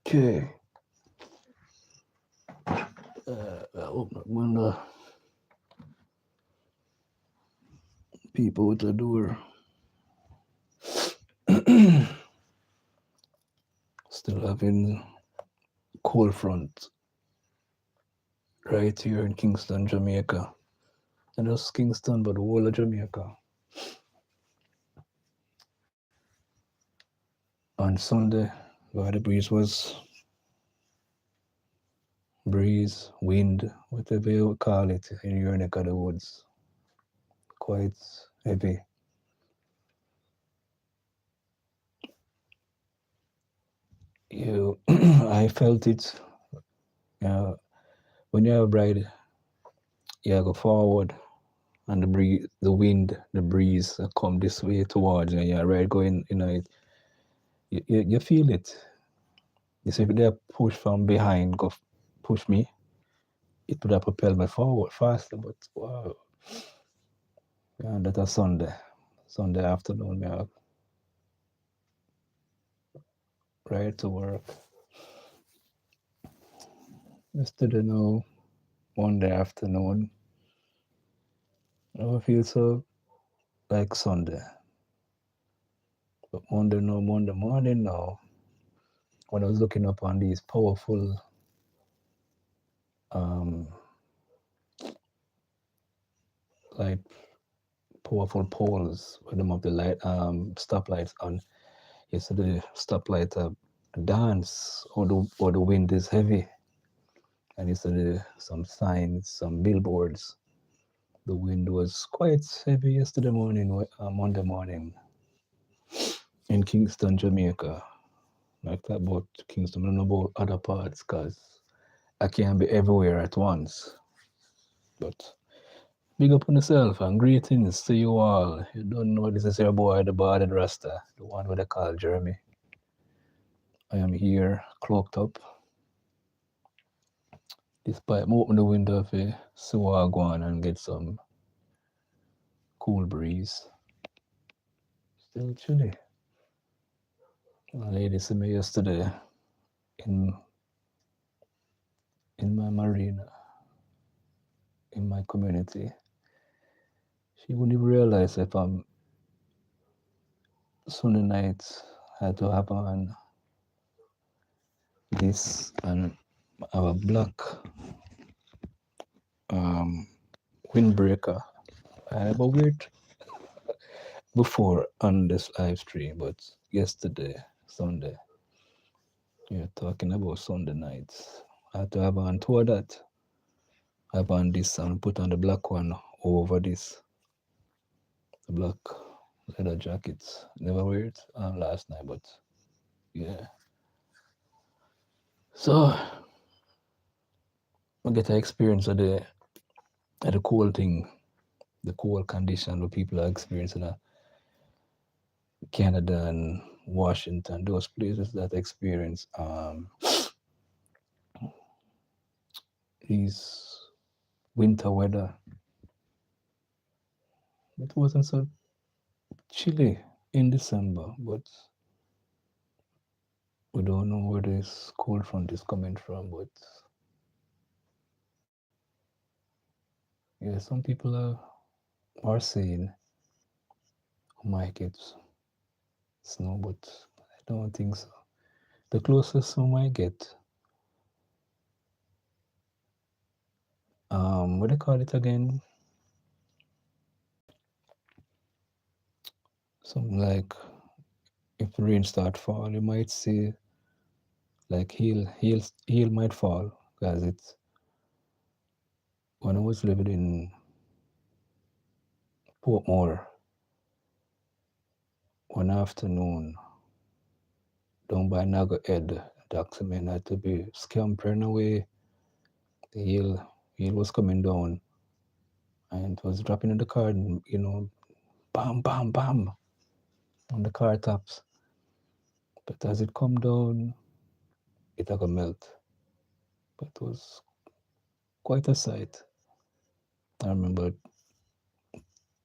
Okay. I open up one people with the door. Still having cold front right here in Kingston, Jamaica. Not just Kingston, but the whole of Jamaica. On Sunday, where the breeze, wind, whatever you call it in your neck of the woods, quite heavy. I felt it. When you're a bride, you go forward, and the breeze, the wind, the breeze come this way towards you, and you're right going, you feel it. You see, if they push from behind, go push me, it would have propelled me forward faster, but wow. Yeah, that was Sunday afternoon, me right to work. Yesterday, no, Monday afternoon, I don't feel so like Sunday. But Monday, no, Monday morning, no. When I was looking up on these powerful like powerful poles with them up the light stoplights on. Yesterday stoplight dance or the wind is heavy. And yesterday some signs, some billboards. The wind was quite heavy yesterday morning, Monday morning in Kingston, Jamaica. Like that about Kingston, I don't know about other parts because I can't be everywhere at once. But big up on yourself and greetings to you all. You don't know this is your boy, the Barded Rasta, the one with the call Jeremy. I am here, cloaked up. Despite me open the window for see what I go on and get some cool breeze. Still chilly. A lady see me yesterday in my marina, in my community. She wouldn't even realize if I'm Sunday night I had to have on this and our black windbreaker. I have a weird before on this live stream, but yesterday, Sunday, you're talking about Sunday nights. I had to have on two of that. Have on this and put on the black one over this. The black leather jackets. Never wear it last night, but yeah. So I get an experience of the cool thing, the cool condition that people are experiencing in Canada and Washington, those places that experience these winter weather. It wasn't so chilly in December, but we don't know where this cold front is coming from, but yeah, some people are saying might get snow, but I don't think so. The closest we might get, what they call it again? Something like if the rain start fall, you might see like heel might fall because it's when I was living in Portmore one afternoon down by Naga Head, Doxymen had to be scampering away. The heel was coming down and it was dropping in the car and bam bam bam on the car tops. But as it come down, it had to melt. But it was quite a sight. I remember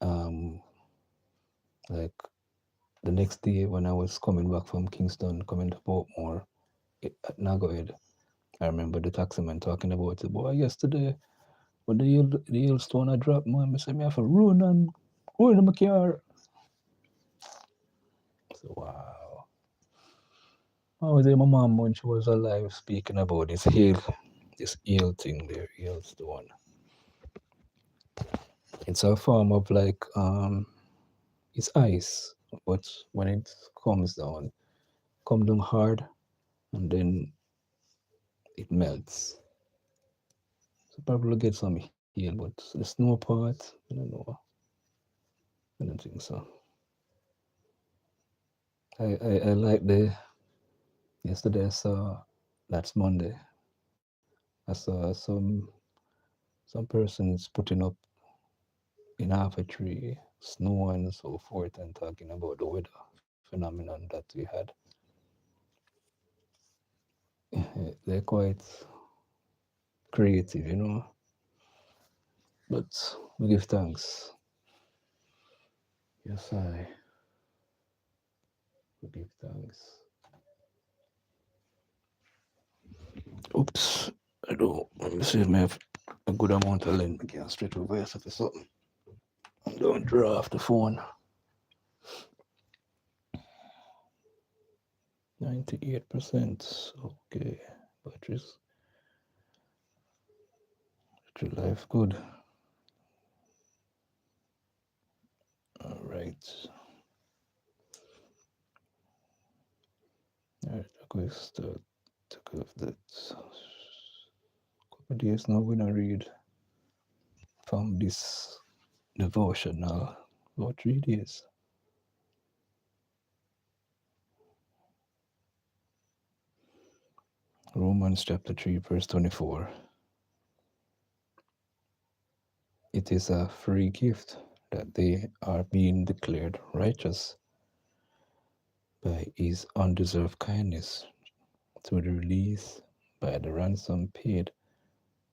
um like the next day when I was coming back from Kingston, coming to Portmore at Nagohead, I remember the taximan talking about it. Boy, yesterday when the hailstone I dropped, man, I said me have to run in my car. So wow. I was there, my mom when she was alive speaking about this hail thing there, hailstone. It's a form of like it's ice, but when it come down hard and then it melts. So probably get some heal, but the snow part, I don't know. I don't think so. I like the yesterday I saw that's Monday. I saw some persons putting up in half a tree snow and so forth and talking about the weather phenomenon that we had. They're quite creative, but we give thanks. Yes, we give thanks. Oops, I don't. Let me see if I have a good amount of length. I can straight reverse it or something. Don't draw off the phone. 98%. Okay. Batteries. Battery life good. Alright. Alright, okay, start take off that. Couple days now when I read from this devotional. About 3 days. Romans chapter 3, verse 24. It is a free gift that they are being declared righteous by his undeserved kindness through the release by the ransom paid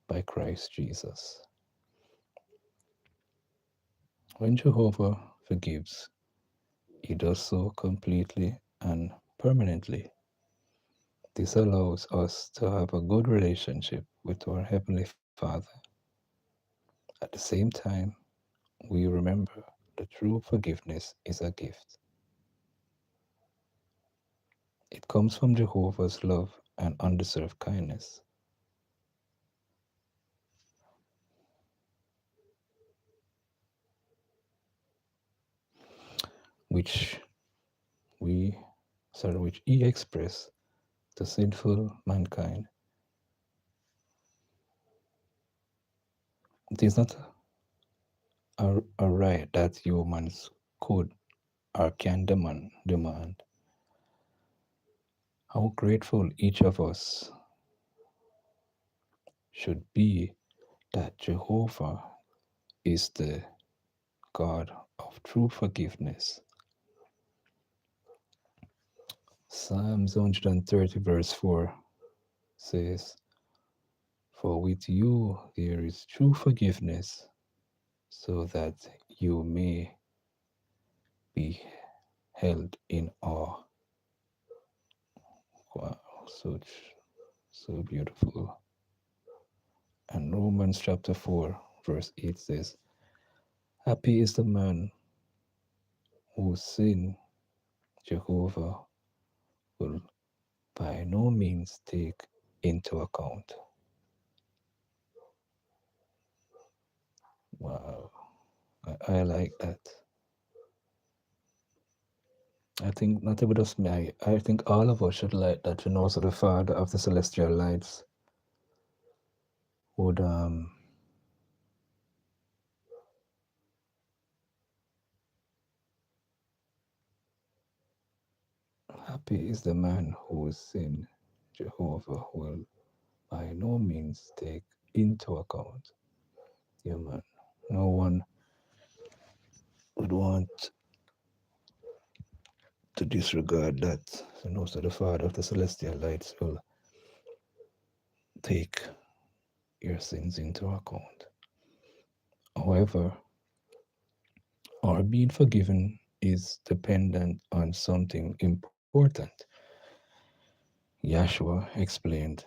by Christ Jesus. When Jehovah forgives, he does so completely and permanently. This allows us to have a good relationship with our Heavenly Father. At the same time, we remember that true forgiveness is a gift. It comes from Jehovah's love and undeserved kindness. which we which he expressed to sinful mankind. It is not a right that humans could or can demand. How grateful each of us should be that Jehovah is the God of true forgiveness. Psalms 130 verse 4 says, "For with you there is true forgiveness, so that you may be held in awe." Wow. Such so beautiful. And Romans chapter 4, verse 8 says, happy is the man whose sin Jehovah will by no means take into account. Wow, I like that. I think not even just me, I think all of us should like that, you know, so the Father of the celestial lights would happy is the man whose sin Jehovah will by no means take into account. Yeah, man. No one would want to disregard that. So, no, so the Father of the celestial lights will take your sins into account. However, our being forgiven is dependent on something important. Yahshua explained,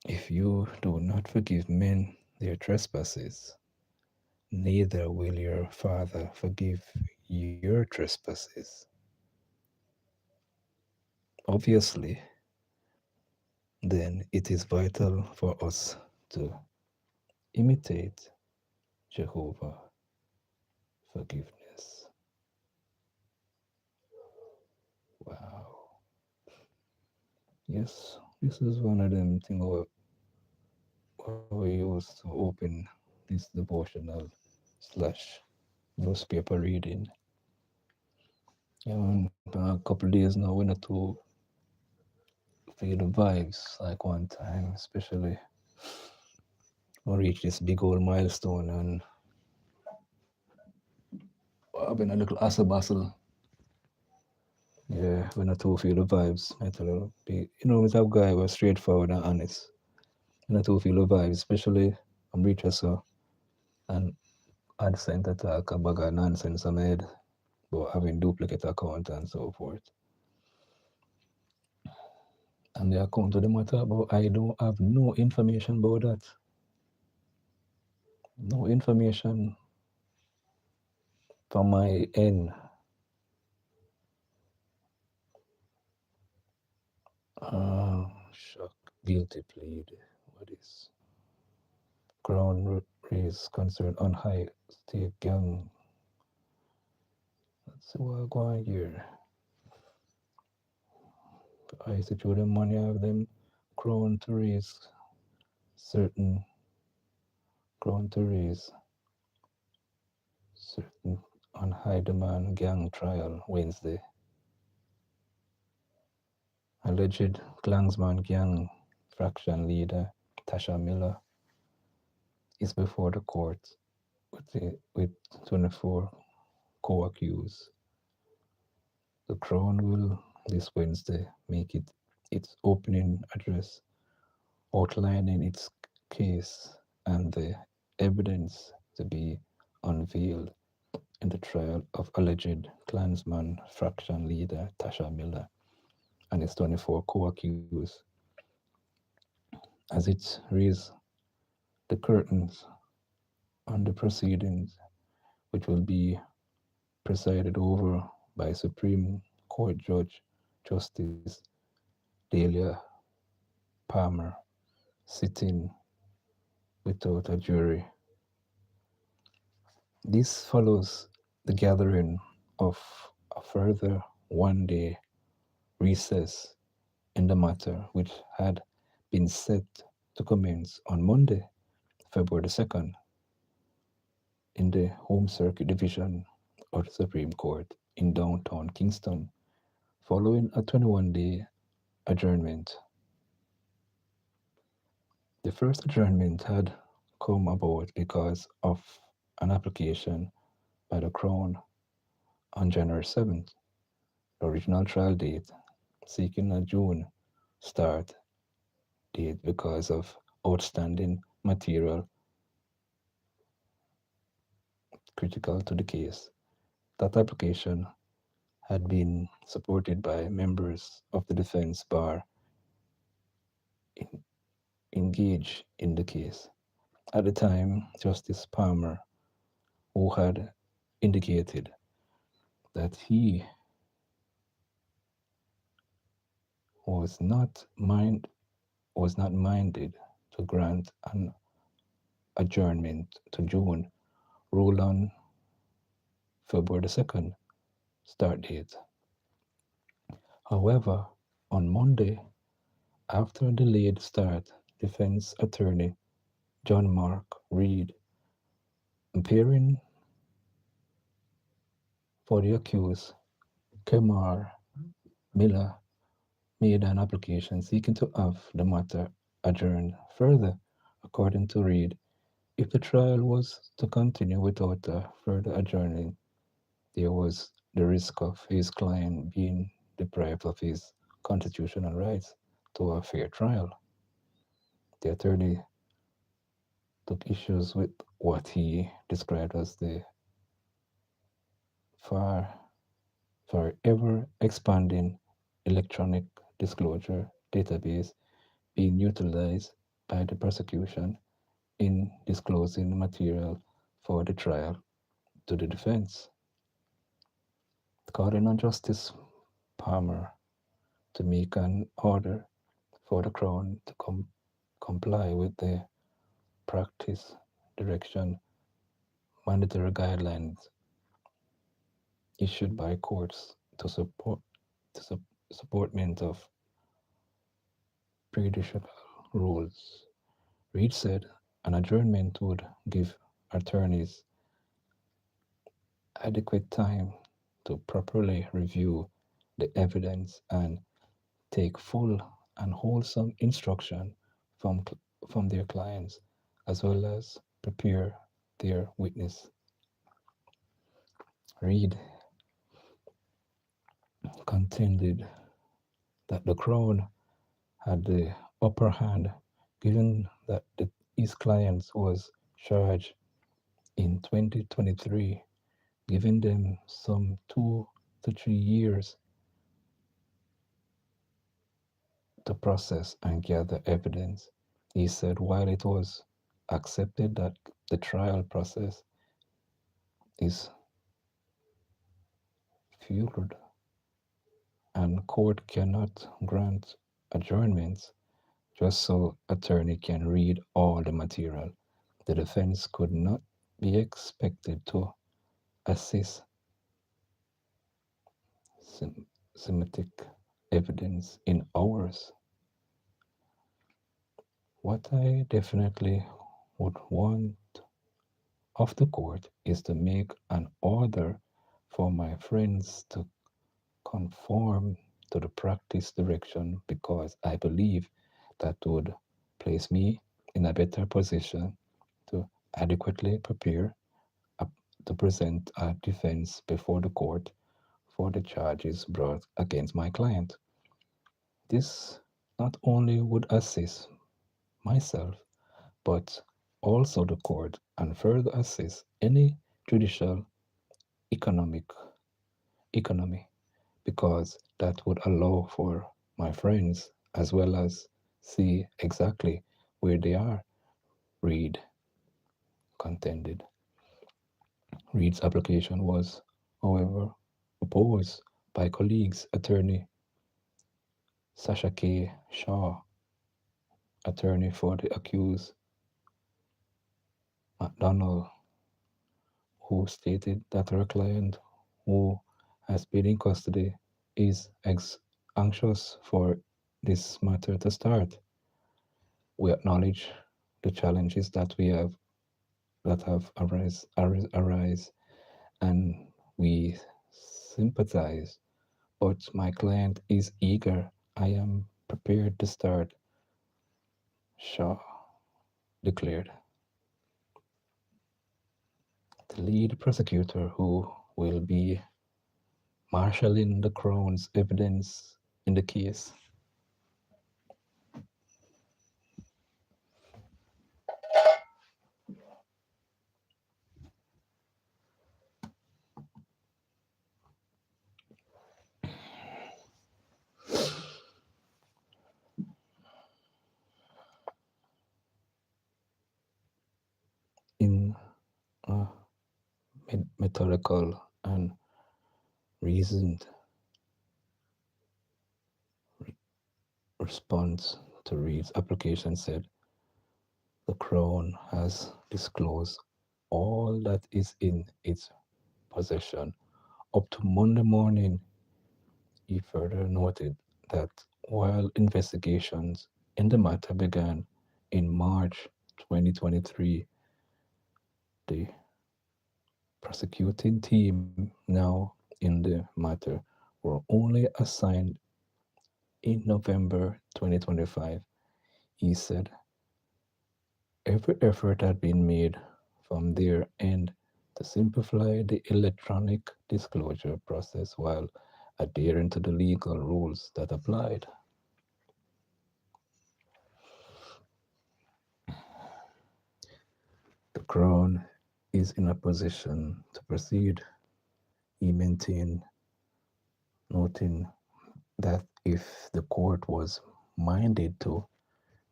if you do not forgive men their trespasses, neither will your Father forgive your trespasses. Obviously, then it is vital for us to imitate Jehovah forgiveness. Wow. Yes, this is one of them things we use to open this devotional slash newspaper reading. A couple of days now, we're not to feel the vibes like one time, especially when we reach this big old milestone and having a little hustle bustle. Yeah, we're not too feel the vibes. I tell you, we have guy was straightforward and honest. We're not too feel the vibes, especially I'm reaching so and I'd sent to talk a bag of nonsense on my head about having duplicate account and so forth. And the account of the matter about I don't have no information about that. No information from my end. Shock. Guilty plead. What is Crown raise concern on high state gang? Let's see what going here. I secure the money of them crown to raise certain crown to raise certain on high demand gang trial Wednesday. Alleged Klansman gang faction leader Tasha Miller is before the court with 24 co-accused. The Crown will this Wednesday make its opening address outlining its case and the evidence to be unveiled in the trial of alleged Klansman faction leader Tasha Miller and his 24 co-accused. As it raised the curtains on the proceedings, which will be presided over by Supreme Court Judge Justice Delia Palmer, sitting without a jury. This follows the gathering of a further one-day recess in the matter, which had been set to commence on Monday, February the 2nd, in the Home Circuit Division of the Supreme Court in downtown Kingston, following a 21-day adjournment. The first adjournment had come about because of an application by the Crown on January 7th, the original trial date, seeking a June start date because of outstanding material critical to the case. That application had been supported by members of the defense bar in, engaged in the case. At the time, Justice Palmer, who had indicated that he was not mind was not minded to grant an adjournment to June, ruled on February the 2nd start date. However, on Monday, after a delayed start, defense attorney John Mark Reed, appearing for the accused Kemar Miller, made an application seeking to have the matter adjourned further. According to Reed, if the trial was to continue without a further adjourning, there was the risk of his client being deprived of his constitutional rights to a fair trial. The attorney took issues with what he described as the far, forever expanding electronic disclosure database being utilized by the prosecution in disclosing material for the trial to the defense, calling on Justice Palmer to make an order for the Crown to comply with the practice direction mandatory guidelines issued by courts to support the supportment of prejudicial rules. Reed said an adjournment would give attorneys adequate time to properly review the evidence and take full and wholesome instruction from, from their clients, as well as prepare their witness. Reed contended that the Crown had the upper hand, given that his client was charged in 2023, giving them some 2 to 3 years to process and gather evidence. He said while it was accepted that the trial process is fueled and court cannot grant adjournments just so attorney can read all the material, the defense could not be expected to assess semantic evidence in hours. What I definitely would want of the court is to make an order for my friends to conform to the practice direction because I believe that would place me in a better position to adequately prepare to present a defense before the court for the charges brought against my client. This not only would assist myself, but also the court and further assist any judicial economic economy because that would allow for my friends as well as see exactly where they are. Reed contended. Reed's application was, however, opposed by colleagues attorney Sasha K. Shaw, attorney for the accused McDonald, who stated that her client, who has been in custody, is anxious for this matter to start. We acknowledge the challenges that we have that have arise and we sympathize. But my client is eager. I am prepared to start, Shaw declared. The lead prosecutor, who will be marshalling the Crown's evidence in the case, uh, methodical and reasoned response to Reed's application said the Crown has disclosed all that is in its possession. Up to Monday morning, he further noted that while investigations in the matter began in March 2023, the prosecuting team now in the matter were only assigned in November 2025. He said every effort had been made from their end to simplify the electronic disclosure process while adhering to the legal rules that applied. The Crown is in a position to proceed, he maintained, noting that if the court was minded to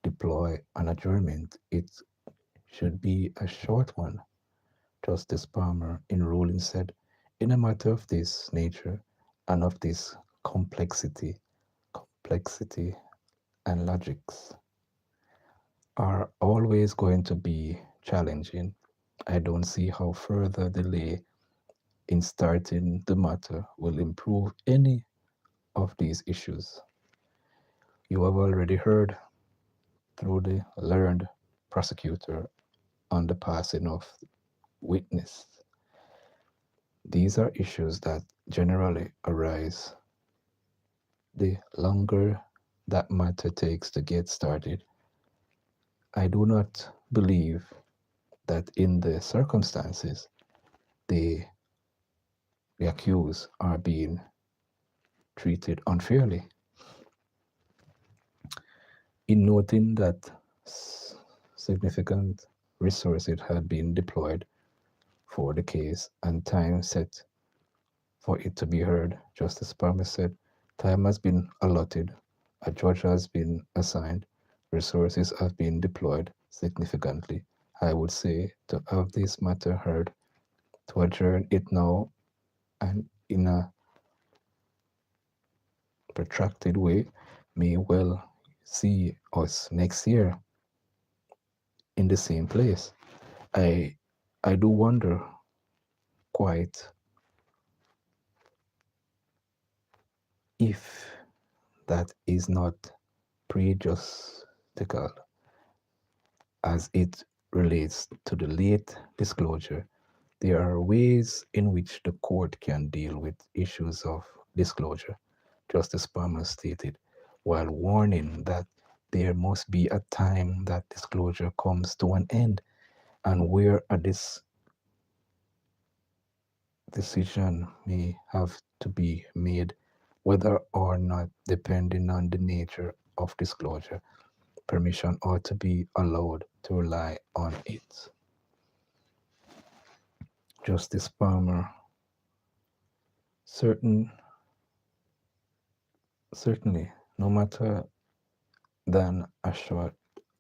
deploy an adjournment, it should be a short one. Justice Palmer, in ruling, said, in a matter of this nature and of this complexity and logics are always going to be challenging. I don't see how further delay in starting the matter will improve any of these issues. You have already heard through the learned prosecutor on the passing of witness. These are issues that generally arise the longer that matter takes to get started. I do not believe that in the circumstances the, the accused are being treated unfairly. In noting that significant resources had been deployed for the case and time set for it to be heard, Justice Palmer said, time has been allotted, a judge has been assigned, resources have been deployed significantly. I would say to have this matter heard, to adjourn it now and in a protracted way may well see us next year in the same place. I I do wonder quite if that is not prejudicial as it relates to the late disclosure. There are ways in which the court can deal with issues of disclosure, Justice Palmer stated, while warning that there must be a time that disclosure comes to an end and where a decision may have to be made whether or not, depending on the nature of disclosure, permission ought to be allowed to rely on it. Justice Palmer certain certainly no matter than a short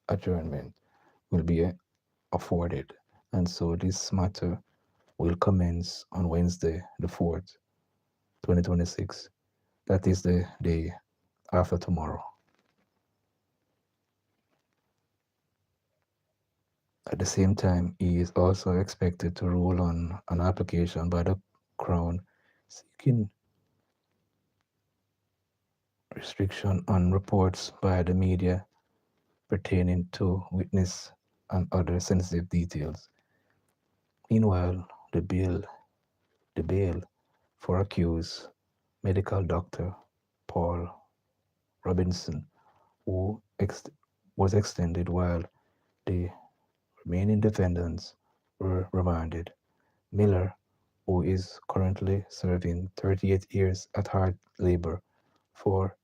adjournment will be afforded, and so this matter will commence on Wednesday the 4th, 2026. That is the day after tomorrow. At the same time, he is also expected to rule on an application by the Crown seeking restriction on reports by the media pertaining to witness and other sensitive details. Meanwhile, the bail for accused medical doctor Paul Robinson, who was extended while the remaining defendants were remanded. Miller, who is currently serving 38 years at hard labor for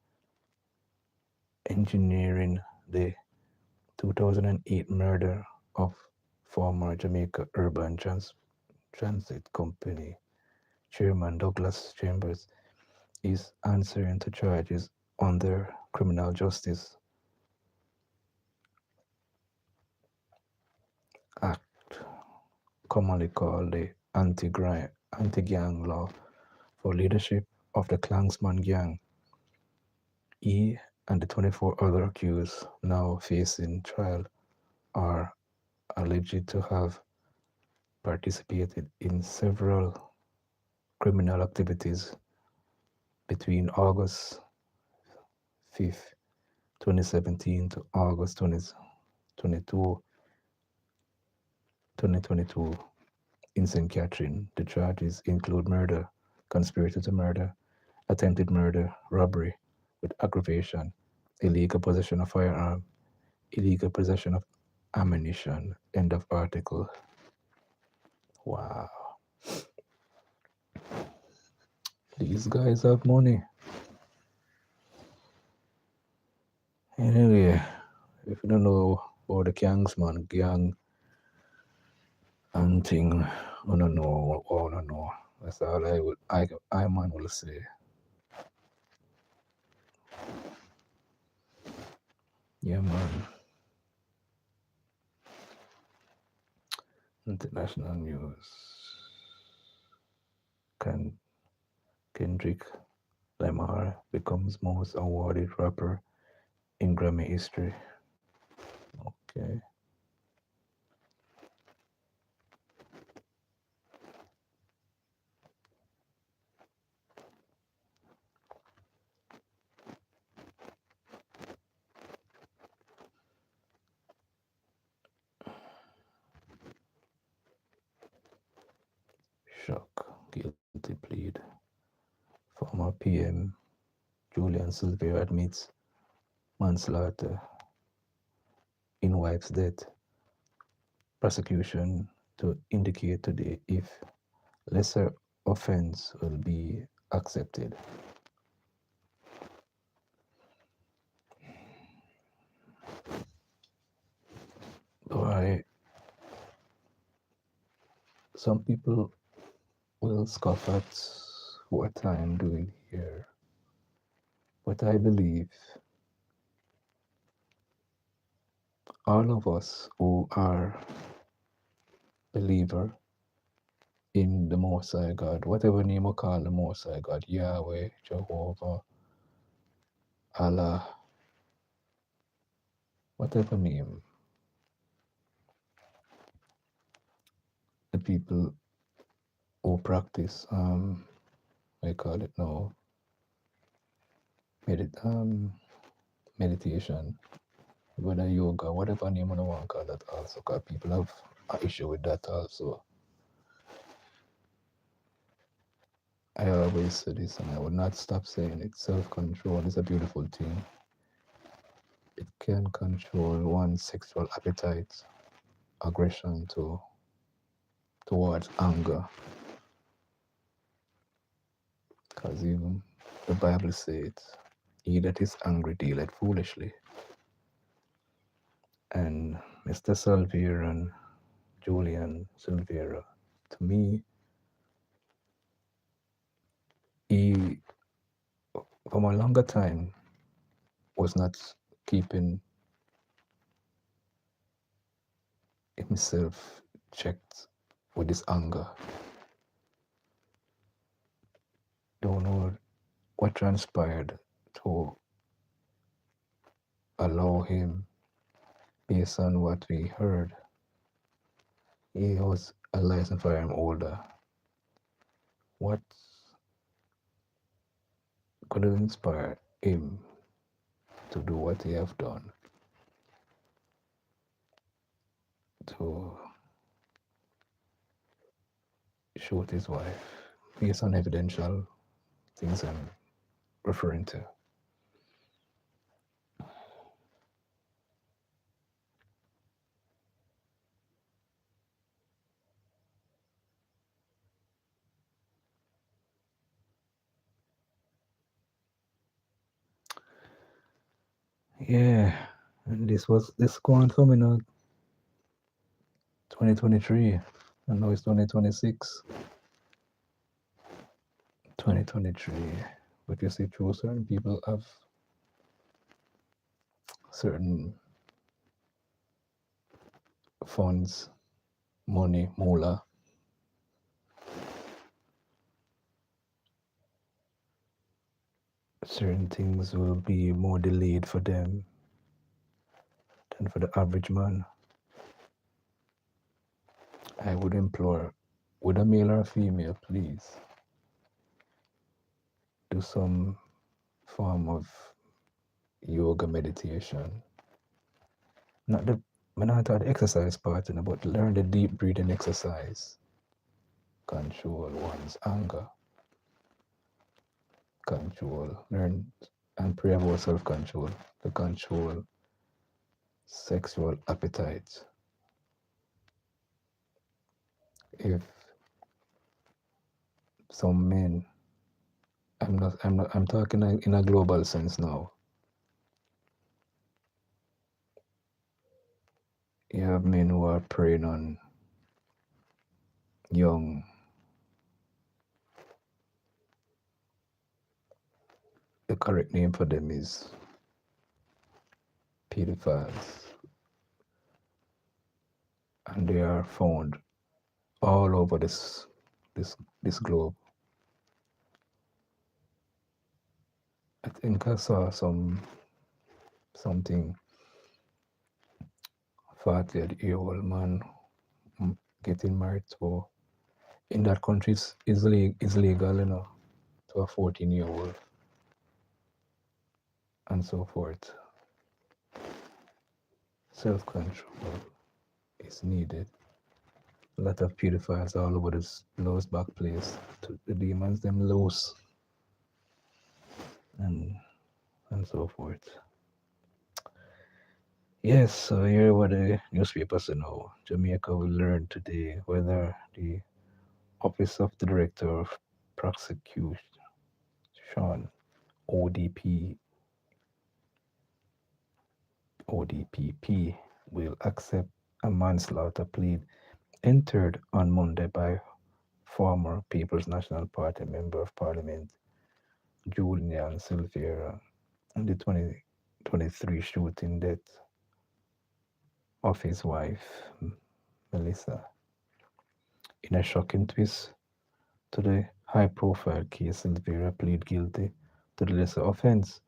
engineering the 2008 murder of former Jamaica Urban Transit Company Chairman Douglas Chambers, is answering to charges under Criminal Justice Act commonly called the anti-gang law for leadership of the Klansman gang. He and the 24 other accused now facing trial are alleged to have participated in several criminal activities between August 5th, 2017 to August 2022, 2022 in St. Catherine. The charges include murder, conspiracy to murder, attempted murder, robbery with aggravation, illegal possession of firearm, illegal possession of ammunition. End of article. Wow. These guys have money. Anyway, if you don't know about the gangs, man, gang and thing, I don't know, I don't know. That's all I man will say. Yeah, man. International news. Kendrick Lamar becomes most awarded rapper in Grammy history. Okay. Shock. Guilty plead. Former PM Julian Silvera admits manslaughter in wife's death. Prosecution to indicate today if lesser offense will be accepted. Boy, some people will scoff at what I'm doing here, but I believe all of us who are believer in the Most High God, whatever name we call the Most High God, Yahweh, Jehovah, Allah, whatever name, the people who practice, I call it now, meditation, whether yoga, whatever name you want to call that also, because people have an issue with that also. I always say this and I will not stop saying it. Self-control is a beautiful thing. It can control one's sexual appetite, aggression towards anger. Because even the Bible says, he that is angry dealeth foolishly. And Mr. Silvera and Julian Silvera, to me, he, from a longer time, was not keeping himself checked with his anger. Don't know what transpired to allow him, based on what we heard, he was a licensed firearm holder. What could have inspired him to do what he have done? To shoot his wife, based on evidential things I'm referring to. Yeah, and this going for me now, 2023, and now it's 2026. 2023, but you see, through certain people have certain funds money, moolah, certain things will be more delayed for them than for the average man. I would implore, with a male or a female, please do some form of yoga meditation. Not the I'm not the exercise part, but learn the deep breathing exercise. Control one's anger. Control. Learn and pray about self-control. To control sexual appetite. If some men, I'm talking in a global sense now. You have men who are preying on young, the correct name for them is pedophiles. And they are found all over this globe. I think I saw something 40-year-old man getting married to in that country is legal, to a 14-year-old and so forth. Self-control is needed. A lot of pedophiles all over this loose back place. The demons them loose and so forth. Yes, so here what the newspapers know. Jamaica will learn today whether the Office of the Director of Prosecution, ODP, ODPP, will accept a manslaughter plea entered on Monday by former People's National Party Member of Parliament Julian Silvera in the 2023 shooting death of his wife, Melissa. In a shocking twist to the high-profile case, Silvera pleaded guilty to the lesser offense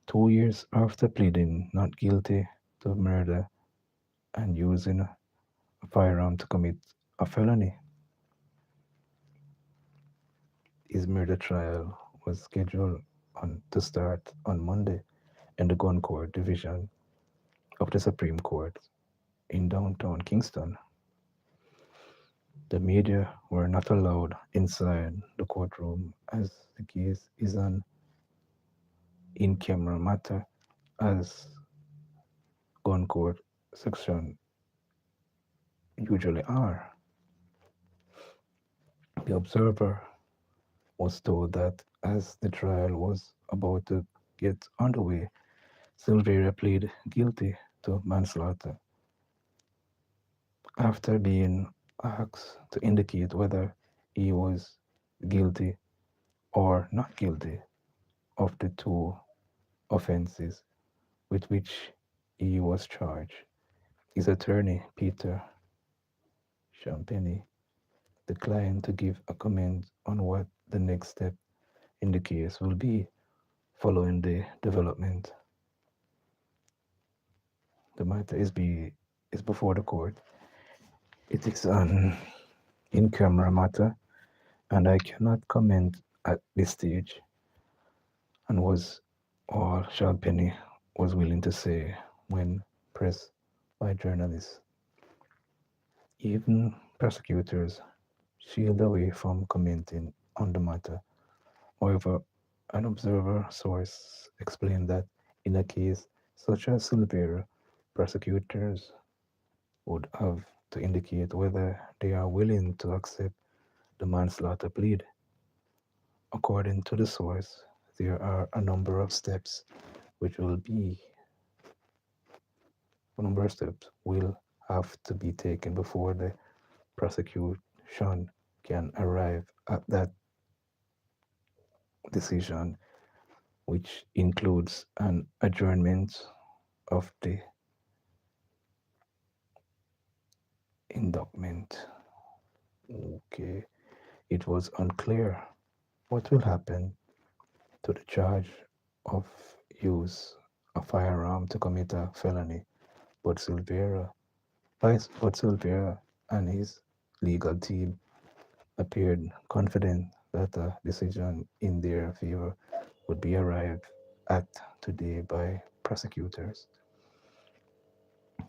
2 years after pleading not guilty to murder and using a firearm to commit a felony. His murder trial was scheduled to start on Monday in the Gun Court Division of the Supreme Court in downtown Kingston. The media were not allowed inside the courtroom as the case is an in-camera matter, as gun court section usually are. The observer was told that as the trial was about to get underway, Silveira pleaded guilty to manslaughter after being asked to indicate whether he was guilty or not guilty of the two offenses with which he was charged. His attorney, Peter Champagne, declined to give a comment on what the next step in the case will be following the development. The matter is before the court. It is an in-camera matter, and I cannot comment at this stage, and was all Champagne was willing to say when pressed by journalists. Even prosecutors shield away from commenting on the matter. However, an observer source explained that in a case such as Silveira, prosecutors would have to indicate whether they are willing to accept the manslaughter plea. According to the source, there are a number of steps will have to be taken before the prosecution can arrive at that decision, which includes an adjournment of the indictment. Okay, it was unclear what will happen to the charge of use a firearm to commit a felony, but Silveira and his legal team appeared confident that a decision in their favor would be arrived at today by prosecutors.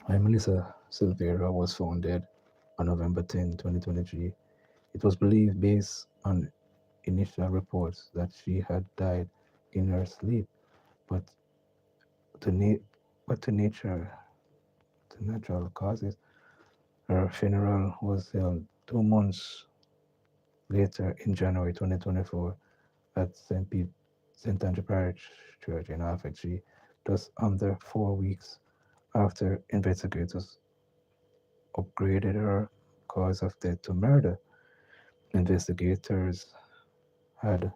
When Melissa Silveira was found dead on November 10, 2023, it was believed, based on initial reports, that she had died in her sleep, but to, na- but to natural causes. Her funeral was held 2 months later in January 2024 at St. Andrew Parish Church in Alfred, just under 4 weeks after investigators upgraded her cause of death to murder. Investigators had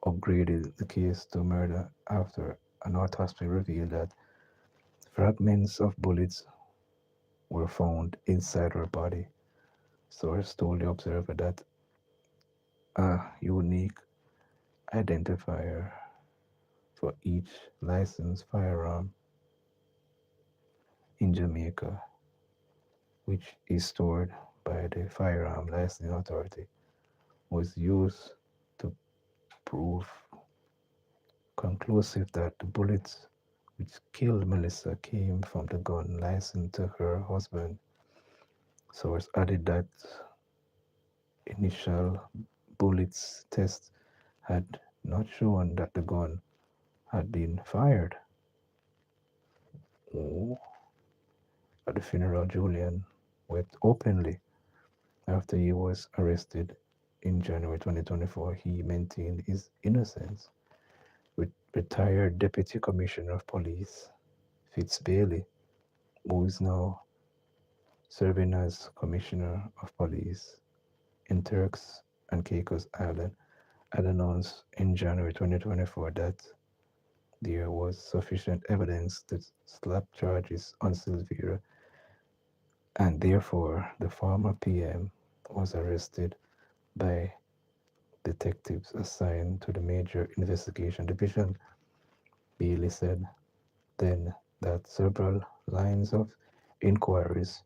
upgraded the case to murder after an autopsy revealed that fragments of bullets were found inside her body. Source told the observer that a unique identifier for each licensed firearm in Jamaica, which is stored by the Firearm Licensing Authority, was used to prove conclusive that the bullets which killed Melissa came from the gun licensed to her husband. Source added that initial bullets tests had not shown that the gun had been fired. Oh, at the funeral, Julian wept openly after he was arrested in January 2024. He maintained his innocence. Retired Deputy Commissioner of Police Fitz Bailey, who is now serving as Commissioner of Police in Turks and Caicos Island, had announced in January 2024 that there was sufficient evidence to slap charges on Silvera, and therefore the former PM was arrested by detectives assigned to the Major Investigation Division. Bailey said then that several lines of inquiries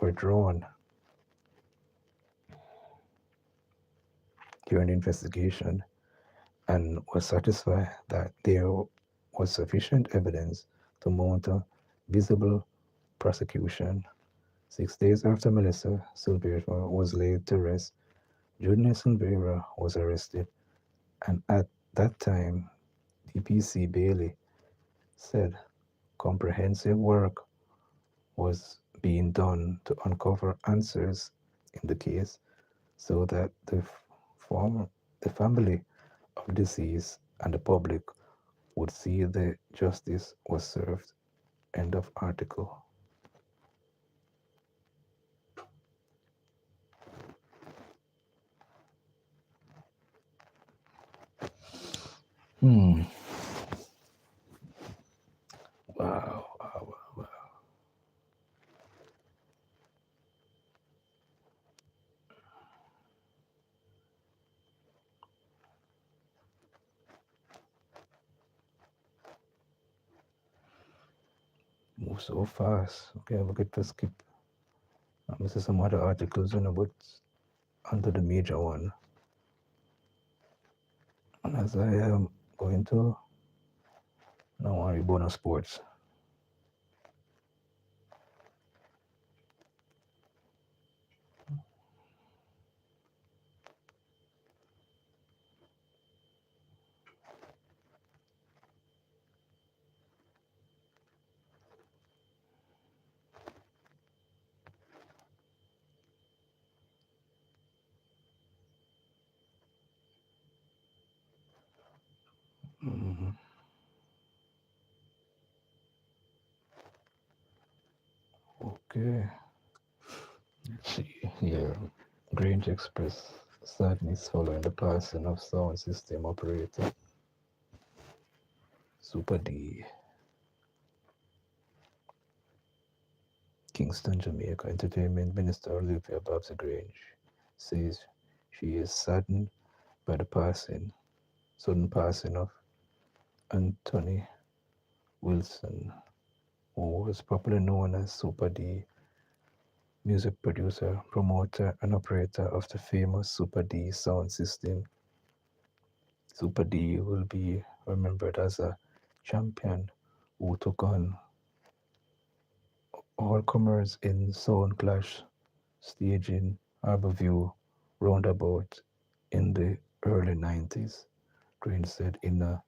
were drawn during the investigation and was satisfied that there was sufficient evidence to mount a visible prosecution. 6 days after Melissa Silvera was laid to rest, Junior Silvera was arrested, and at that time, DPC Bailey said comprehensive work was being done to uncover answers in the case so that form, the family of deceased and the public would see the justice was served. End of article. Hmm. Wow. Wow. Wow. Move so fast. Okay, we get to skip. This is some other articles, but onto the major one. And as I am going to now worry bonus sports. Mhm. Okay. Let's see here. Grange Express sadness following the passing of sound system operator Super D. Kingston, Jamaica. Entertainment Minister Olivia Babs Grange says she is saddened by the sudden passing of Anthony Wilson, who was popularly known as Super D, music producer, promoter, and operator of the famous Super D sound system. Super D will be remembered as a champion who took on all comers in Sound Clash staging Harborview Roundabout in the early 90s, Green said in a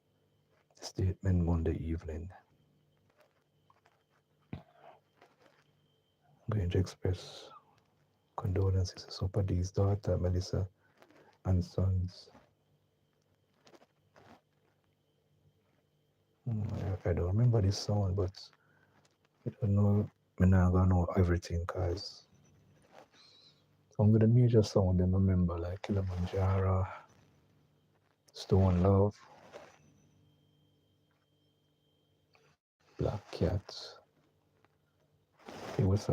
statement Monday evening. Grange expressed condolences to Super D's daughter, Melissa, and sons. I don't remember this song, but I don't know. I'm not gonna know everything because some of the major songs I remember, like Kilimanjaro, Stone Love, Black Cat. It was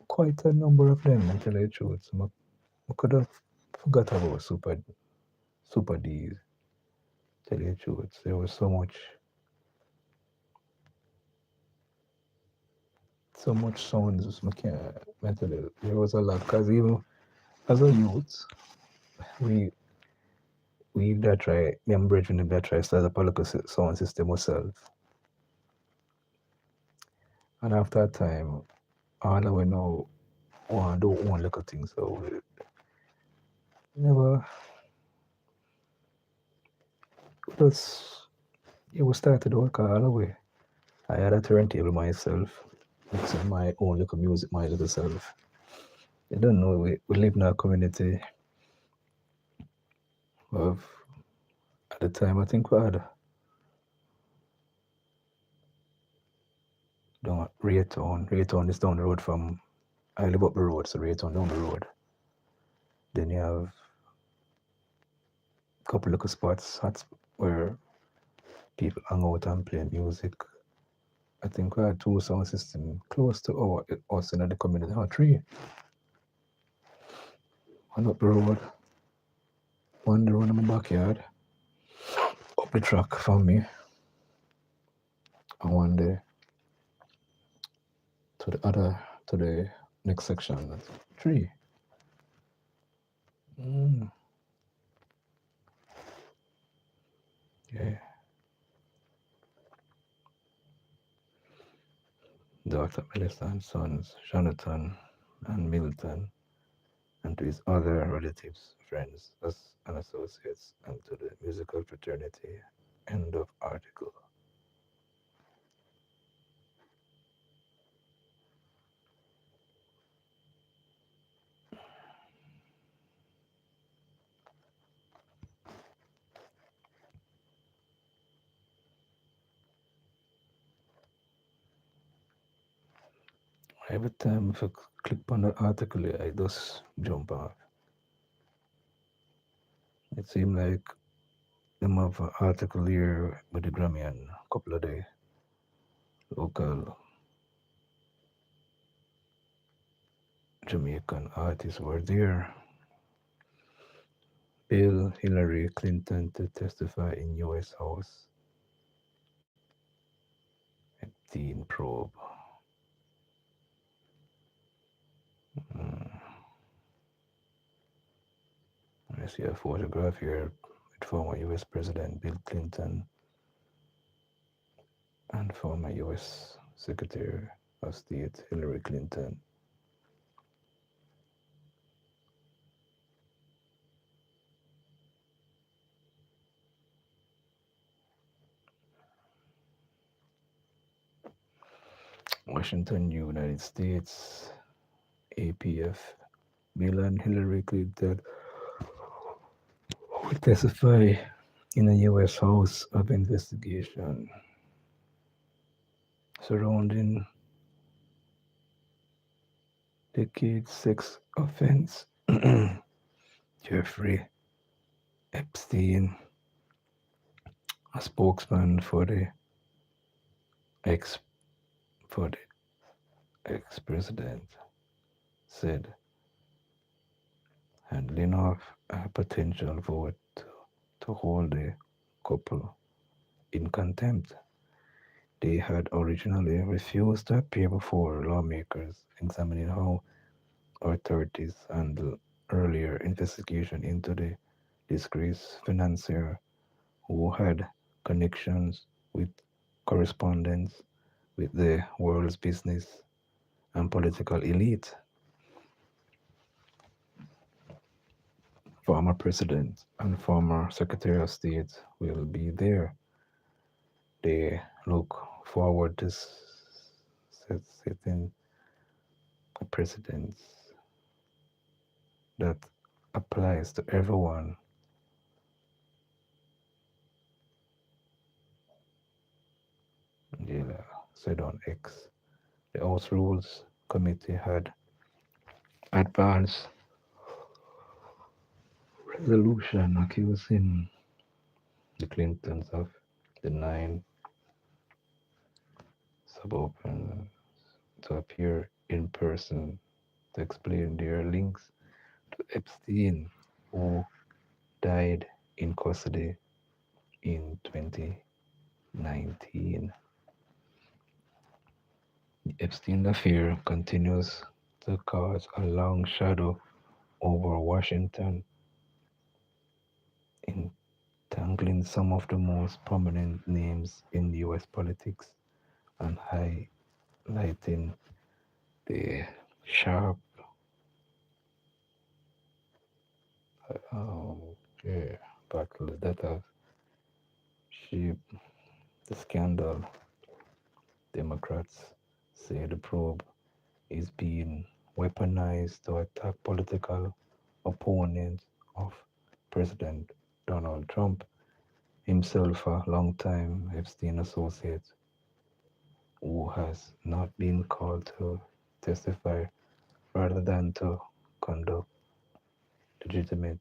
quite a number of them, to tell you the truth. I could have forgot about Super D's, tell you the truth. There was so much sounds, I can't tell you. There was a lot, because even as a youth, we that try, me and Bridget that try start up a local sound system ourselves. And after a time, all we know want to do own little things. So we never just we started work all the way. I had a turntable myself, mixing my own little music, my little self. You don't know, we live in a community of, at the time, I think we had Raytown. Raytown is down the road from, I live up the road, so Raytown down the road. Then you have a couple little spots where people hang out and play music. I think we had two sound systems close to us in the community. Three. One up the road, one the road in my backyard, up the track from me, and one there to the next section. That's three. Yeah. Dr. Melissa and sons, Jonathan and Milton, and to his other relatives, friends, and associates, and to the musical fraternity. End of article. Every time if I click on the article, I just jump off. It seemed like them have an article here with the Grammy and a couple of the local Jamaican artists were there. Bill Hillary Clinton to testify in U.S. House. Epstein probe. I see a photograph here with former U.S. President Bill Clinton and former U.S. Secretary of State Hillary Clinton. Washington, United States, APF. Bill and Hillary Clinton will testify in a U.S. House of Investigation surrounding decade sex offense. Jeffrey Epstein, a spokesman for the ex-president, said, handling off a potential vote to hold the couple in contempt. They had originally refused to appear before lawmakers examining how authorities handled earlier investigation into the disgraced financier who had connections with correspondence with the world's business and political elite. Former president and former secretary of state will be there. They look forward to setting a precedent that applies to everyone. Yeah, said on X. The House Rules Committee had advanced resolution accusing the Clintons of denying suburban to appear in person to explain their links to Epstein, who died in custody in 2019. The Epstein affair continues to cast a long shadow over Washington, entangling some of the most prominent names in US politics and highlighting the sharp uh, yeah, battle that have shaped the scandal. Democrats say the probe is being weaponized to attack political opponents of President Donald Trump, himself a longtime Epstein associate who has not been called to testify rather than to conduct legitimate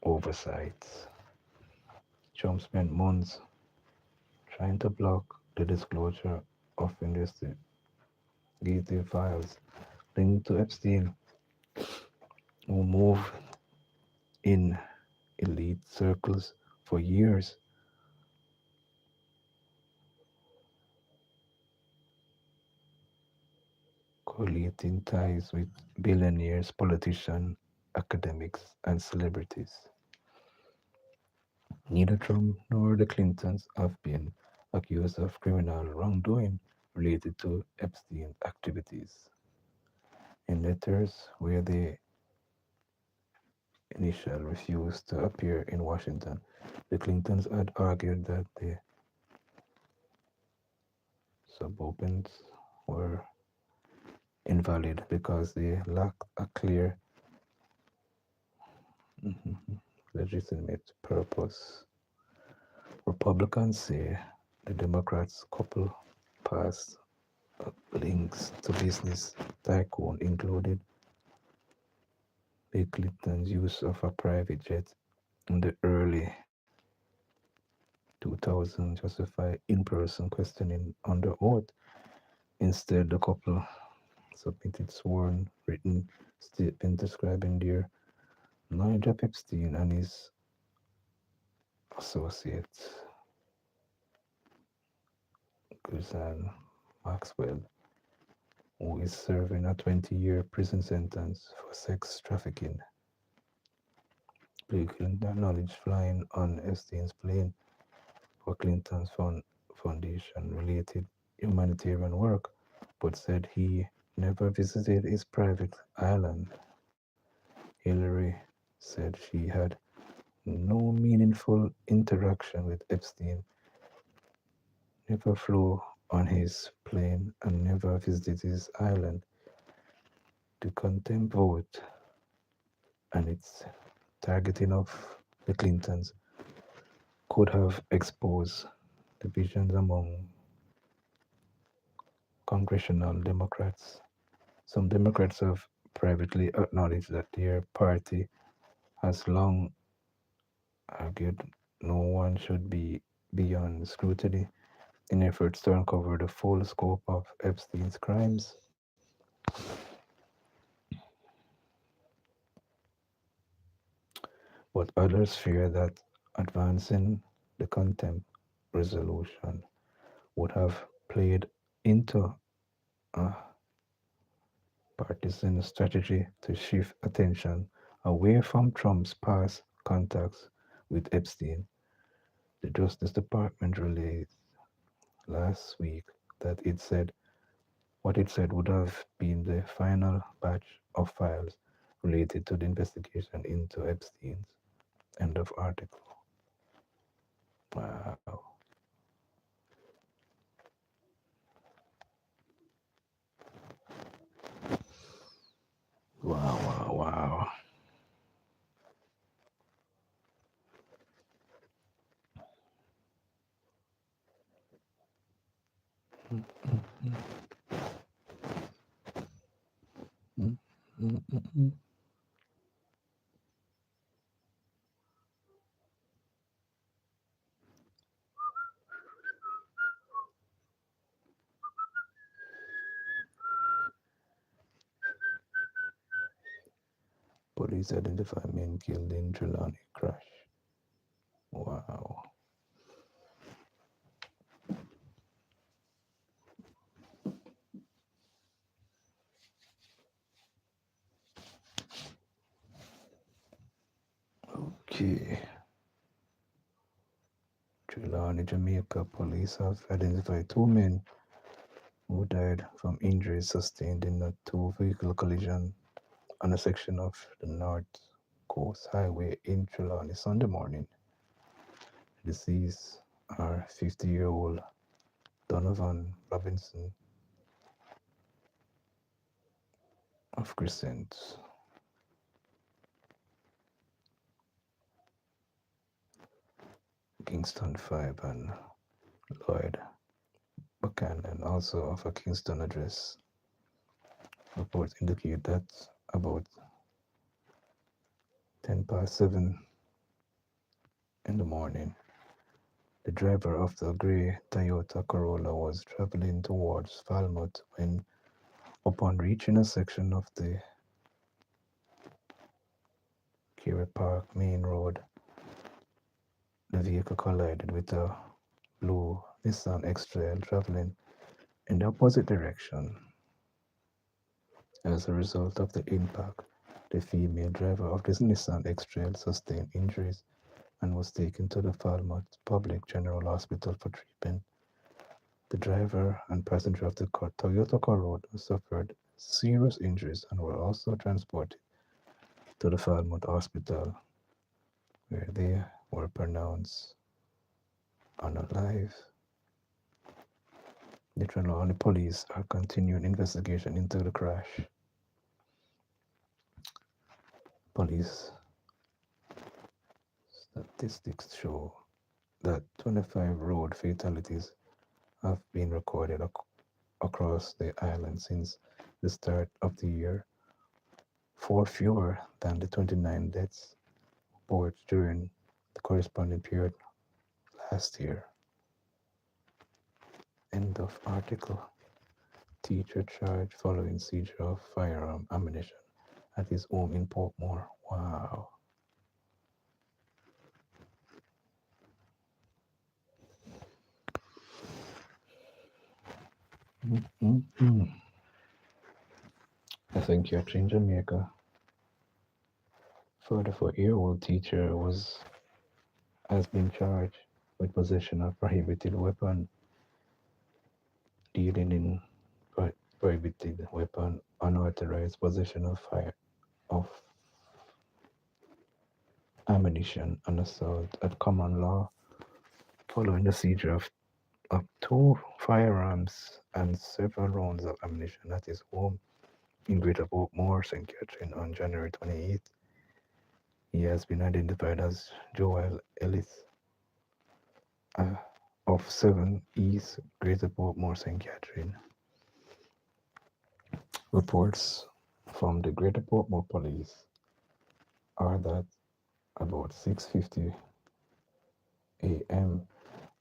oversight. Trump spent months trying to block the disclosure of investigative files linked to Epstein, who moved in elite circles for years, collating ties with billionaires, politicians, academics, and celebrities. Neither Trump nor the Clintons have been accused of criminal wrongdoing related to Epstein activities. In letters where they initially refused to appear in Washington, the Clintons had argued that the subpoenas were invalid because they lacked a clear legitimate purpose. Republicans say the Democrats couple passed links to business tycoon included Bill Clinton's use of a private jet in the early 2000s justify in-person questioning under oath. Instead, the couple submitted sworn written statement describing their knowledge of Epstein and his associates, Ghislaine Maxwell, who is serving a 20-year prison sentence for sex trafficking. Bill Clinton acknowledged flying on Epstein's plane for Clinton's foundation-related humanitarian work, but said he never visited his private island. Hillary said she had no meaningful interaction with Epstein, never flew on his plane, and never visited his island. The contempt vote and its targeting of the Clintons could have exposed divisions among congressional Democrats. Some Democrats have privately acknowledged that their party has long argued no one should be beyond scrutiny, in efforts to uncover the full scope of Epstein's crimes. But others fear that advancing the contempt resolution would have played into a partisan strategy to shift attention away from Trump's past contacts with Epstein. The Justice Department released last week that what it said would have been the final batch of files related to the investigation into Epstein's. End of article. Wow. Wow, wow, wow. Mm, mm, mm, mm. Police identify men killed in Trelawney crash. Wow. Okay. Trelawney, Jamaica police have identified two men who died from injuries sustained in a two-vehicle collision on a section of the North Coast Highway in Trelawney Sunday morning. The deceased are 50-year-old Donovan Robinson of Crescent, Kingston 5, and Lloyd Buchanan, also of a Kingston address. Reports indicate that about 10 past 7 in the morning, the driver of the grey Toyota Corolla was traveling towards Falmouth when, upon reaching a section of the Kerry Park Main Road, the vehicle collided with a blue Nissan X-Trail traveling in the opposite direction. As a result of the impact, the female driver of this Nissan X-Trail sustained injuries and was taken to the Falmouth Public General Hospital for treatment. The driver and passenger of the Toyota Corolla suffered serious injuries and were also transported to the Falmouth Hospital, where they were pronounced unalive. The Trelawney police are continuing investigation into the crash. Police statistics show that 25 road fatalities have been recorded across the island since the start of the year, four fewer than the 29 deaths reported during the corresponding period last year. End of article. Teacher charged following seizure of firearm ammunition at his home in Portmore. Wow. Mm-hmm. I think you're in Jamaica. 44-year-old teacher has been charged with possession of prohibited weapon, dealing in prohibited weapon, unauthorized possession of ammunition, and assault at common law, following the seizure of two firearms and several rounds of ammunition at his home in Greater Portmore, St. Catherine, on January 28th. He has been identified as Joel Ellis uh, of 7 East Greater Portmore, St. Catherine. Reports from the Greater Portmore Police are that about 6:50 a.m.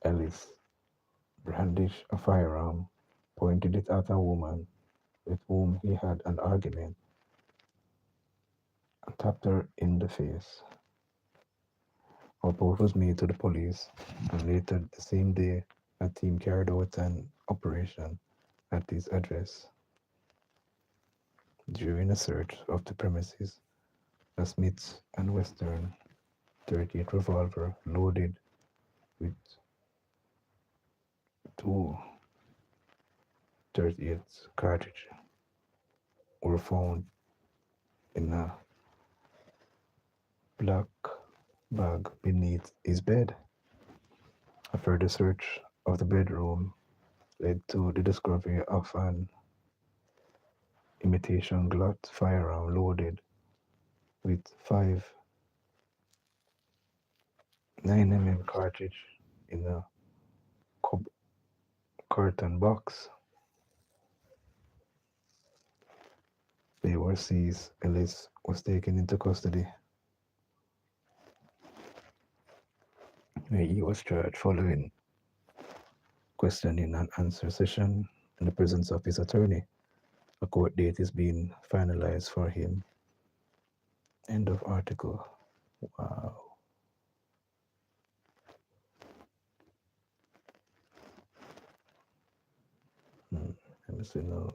Ellis brandished a firearm, pointed it at a woman with whom he had an argument, and tapped her in the face. A report was made to the police, and later the same day, a team carried out an operation at his address. During a search of the premises, a Smith and Wesson 38 revolver loaded with two 38 cartridges were found in a black bag beneath his bed. A further search of the bedroom led to the discovery of an imitation Glock firearm loaded with five 9mm cartridge in a carton box. They were seized. Ellis was taken into custody, where he was charged following questioning and answer session in the presence of his attorney. A court date is being finalized for him. End of article. Wow. Let me see now.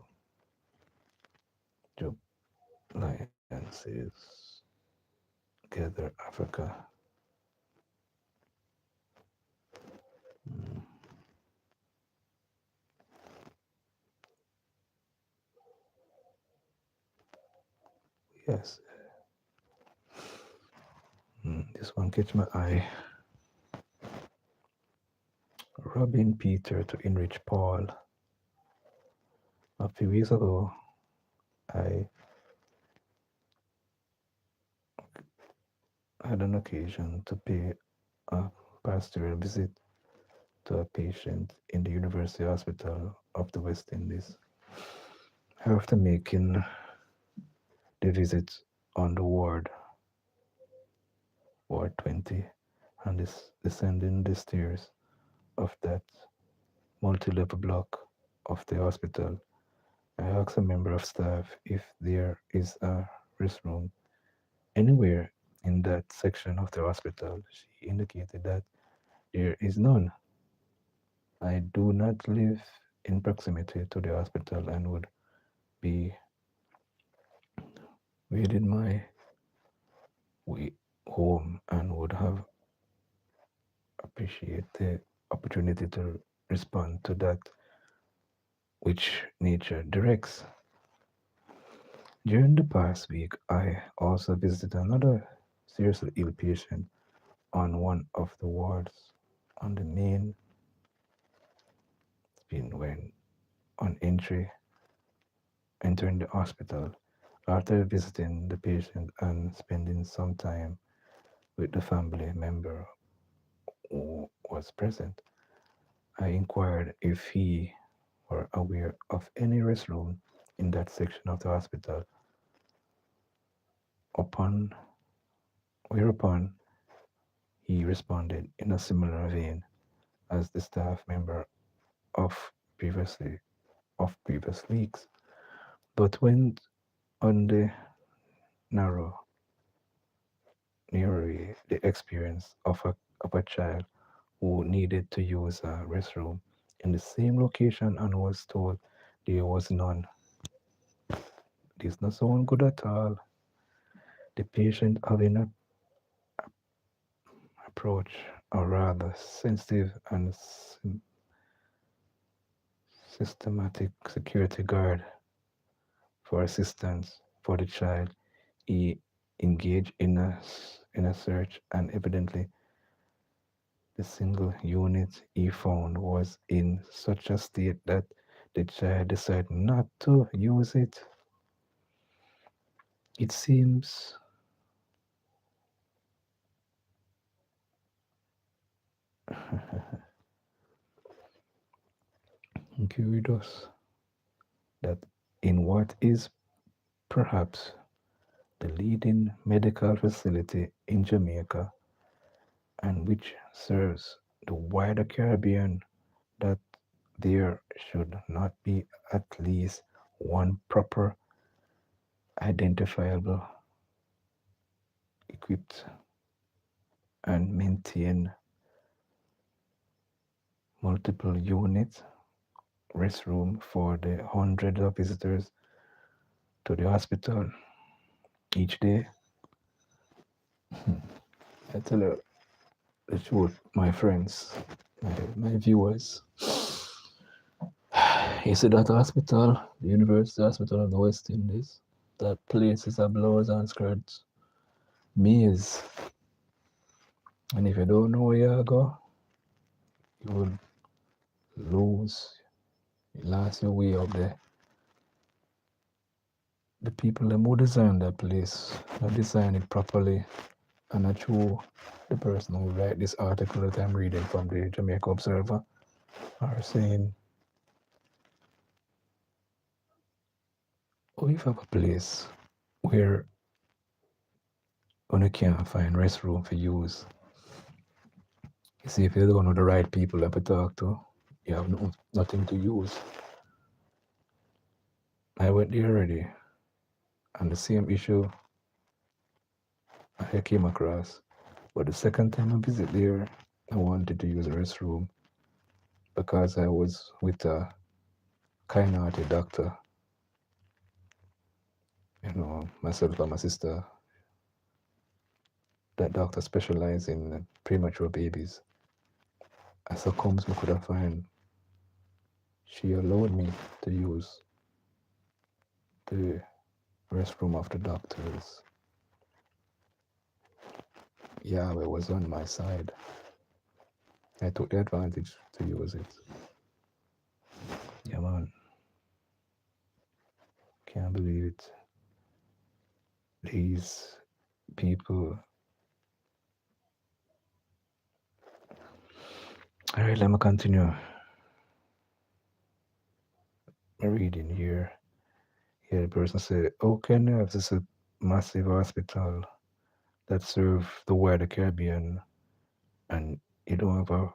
Job Alliances Gather Africa. Mm, yes. This one catch my eye. Robbing Peter to enrich Paul. A few weeks ago, I had an occasion to pay a pastoral visit to a patient in the University Hospital of the West Indies. After making the visit on the Ward 20, and descending the stairs of that multi-level block of the hospital, I asked a member of staff if there is a restroom anywhere in that section of the hospital. She indicated that there is none. I do not live in proximity to the hospital and would be within my way home and would have appreciated the opportunity to respond to that which nature directs. During the past week, I also visited another seriously ill patient on one of the wards on the main spin when on entering the hospital. After visiting the patient and spending some time with the family member who was present, I inquired if he were aware of any restroom in that section of the hospital. Upon whereupon he responded in a similar vein as the staff member of previously of previous weeks, but went on the narrow narrowly the experience of a child who needed to use a restroom in the same location and was told there was none. This not sound good at all. The patient having an approach a rather sensitive and systematic security guard for assistance for the child. He engaged in a search, and evidently the single unit he found was in such a state that the child decided not to use it. It seems curious that in what is perhaps the leading medical facility in Jamaica and which serves the wider Caribbean, that there should not be at least one proper, identifiable, equipped, and maintained multiple unit restroom for the hundreds of visitors to the hospital each day. I tell you the truth, my friends, my viewers. You see that hospital, the University Hospital of the West Indies, that place is a blows and skirts maze. And if you don't know where you go, you will lose. You lost your way up there. The people that who design that place, not design it properly. And I true the person who write this article that I'm reading from the Jamaica Observer are saying, oh, if you have a place where when you can't find restroom for use, you see if you don't know the right people to talk to, you have nothing to use. I went there already, and the same issue I came across. But the second time I visit there, I wanted to use a restroom because I was with a kind-hearted doctor. You know, myself and my sister. That doctor specialized in premature babies. As a comes we could have find, she allowed me to use the restroom of the doctors. Yahweh was on my side. I took the advantage to use it. Yeah, man. Can't believe it. These people. All right, let me continue. I'm reading here. Here, the person said, "Okay, Nerves is a massive hospital that serve the wider Caribbean, and you don't have a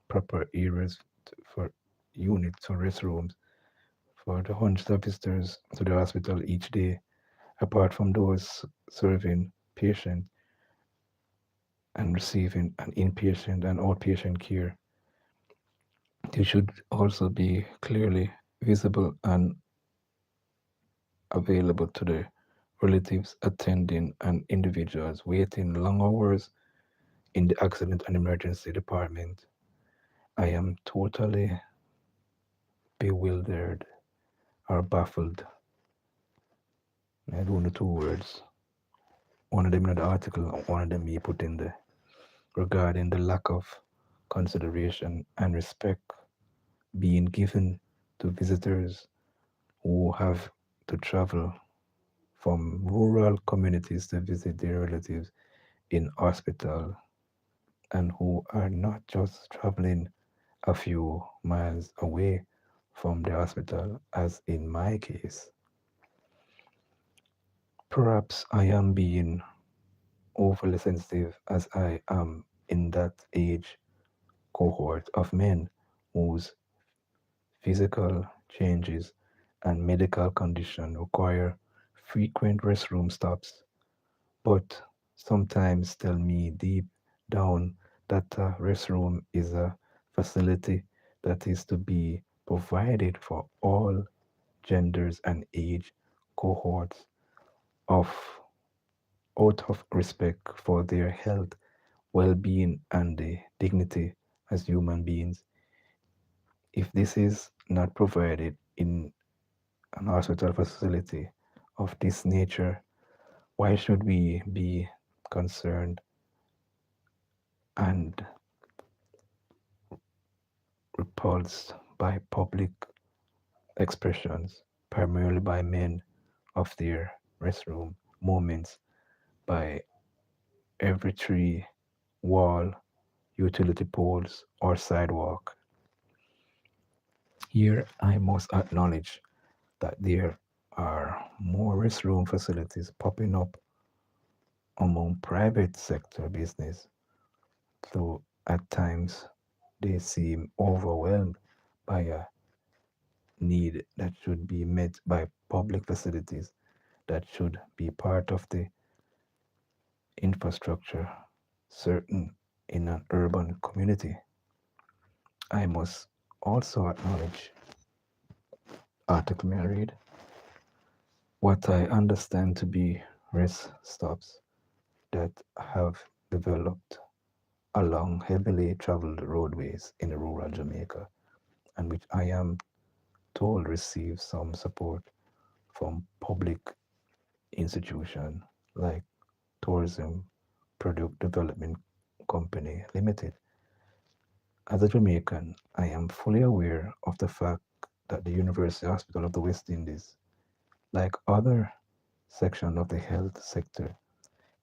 proper areas for units or restrooms for the hundreds of visitors to the hospital each day, apart from those serving patients and receiving an inpatient and outpatient care. They should also be clearly visible and available to the relatives attending and individuals waiting long hours in the accident and emergency department. I am totally bewildered or baffled. I don't know two words. One of them in the article, one of them he put in there regarding the lack of consideration and respect being given to visitors who have to travel from rural communities to visit their relatives in hospital and who are not just traveling a few miles away from the hospital, as in my case. Perhaps I am being overly sensitive as I am in that age cohort of men whose physical changes and medical condition require frequent restroom stops, but sometimes tell me deep down that a restroom is a facility that is to be provided for all genders and age cohorts of out of respect for their health, well-being, and the dignity as human beings. If this is not provided in an hospital facility of this nature, why should we be concerned and repulsed by public expressions, primarily by men of their restroom moments, by every tree, wall, utility poles, or sidewalk? Here I must acknowledge that there are more restroom facilities popping up among private sector business, though at times they seem overwhelmed by a need that should be met by public facilities that should be part of the infrastructure certain in an urban community. I must also acknowledge, article may I read, what I understand to be rest stops that have developed along heavily traveled roadways in rural Jamaica, and which I am told receive some support from public institutions like Tourism Product Development Company Limited. As a Jamaican, I am fully aware of the fact that the University Hospital of the West Indies, like other sections of the health sector,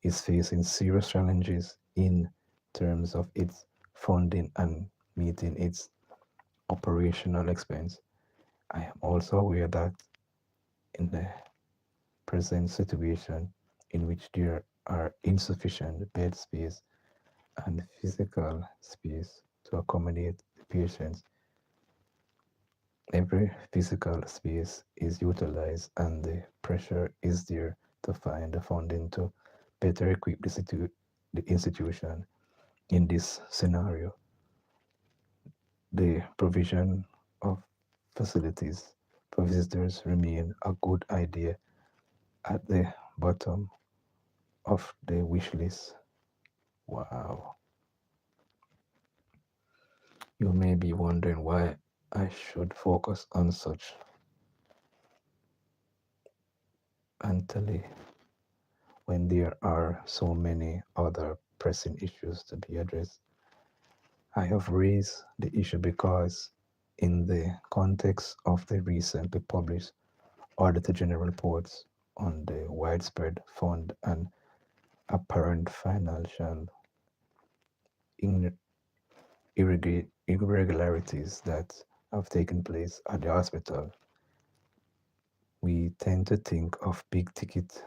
is facing serious challenges in terms of its funding and meeting its operational expense. I am also aware that in the present situation in which there are insufficient bed space and physical space to accommodate the patients, every physical space is utilized and the pressure is there to find the funding to better equip the institution. In this scenario, the provision of facilities for visitors remain a good idea at the bottom of the wish list. Wow. You may be wondering why I should focus on such antally when there are so many other pressing issues to be addressed. I have raised the issue because, in the context of the recently published Auditor General reports on the widespread fund and apparent financial irregularities that have taken place at the hospital, we tend to think of big ticket,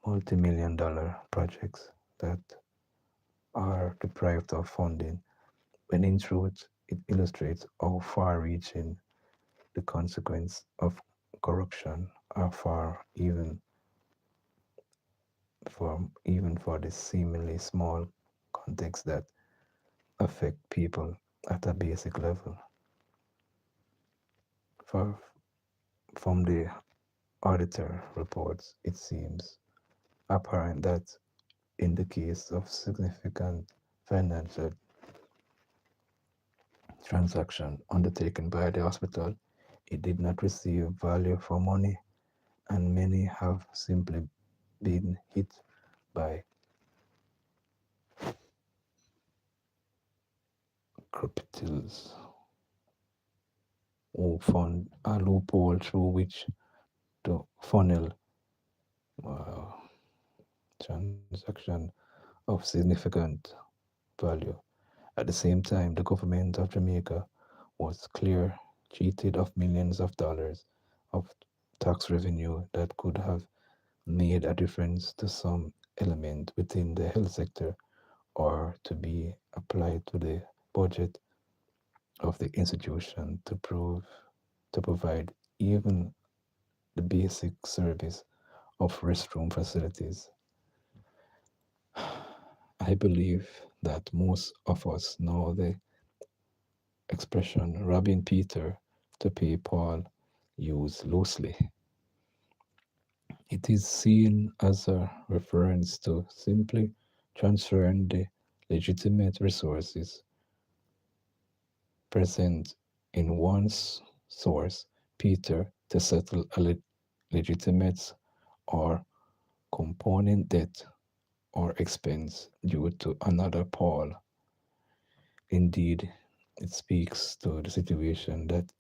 multi-million dollar projects that are deprived of funding, when in truth it illustrates how far reaching the consequence of corruption are far even for the seemingly small context that affect people at a basic level. For, from the auditor reports, it seems apparent that in the case of significant financial transaction undertaken by the hospital, it did not receive value for money, and many have simply been hit by capitals who found a loophole through which to funnel uh, transaction of significant value. At the same time, the government of Jamaica was clear cheated of millions of dollars of tax revenue that could have made a difference to some element within the health sector or to be applied to the budget of the institution to provide even the basic service of restroom facilities. I believe that most of us know the expression robbing Peter to pay Paul used loosely. It is seen as a reference to simply transferring the legitimate resources present in one's source, Peter, to settle a legitimate or component debt or expense due to another Paul. Indeed, it speaks to the situation that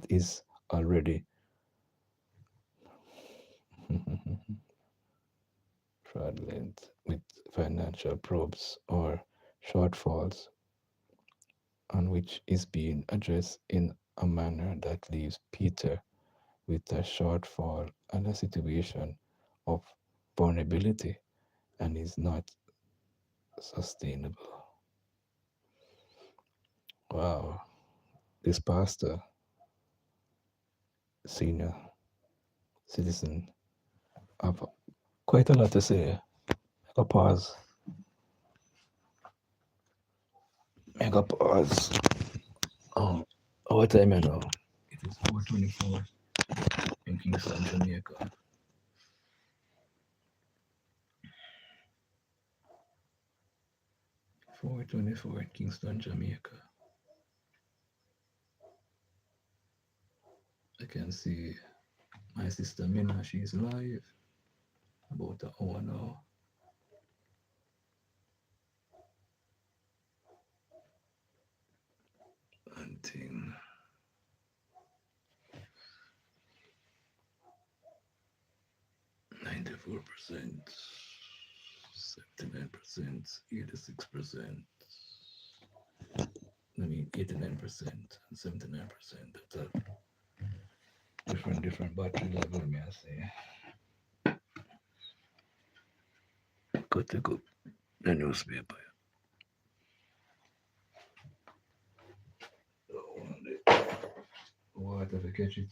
is already fraudulent with financial probes or shortfalls, and which is being addressed in a manner that leaves Peter with a shortfall and a situation of vulnerability and is not sustainable. Wow, this pastor. senior citizen have quite a lot to say. Make a pause. Make a pause. Oh, what time is now? It is 4:24 in Kingston, Jamaica. 4:24 in Kingston, Jamaica. I can see my sister Mina, she's live about an hour now. And thing. 94%, 79%, 86%. I mean 89% and 79%. That's a different battery level, may I say. Go take up the newspaper. What if I catch it?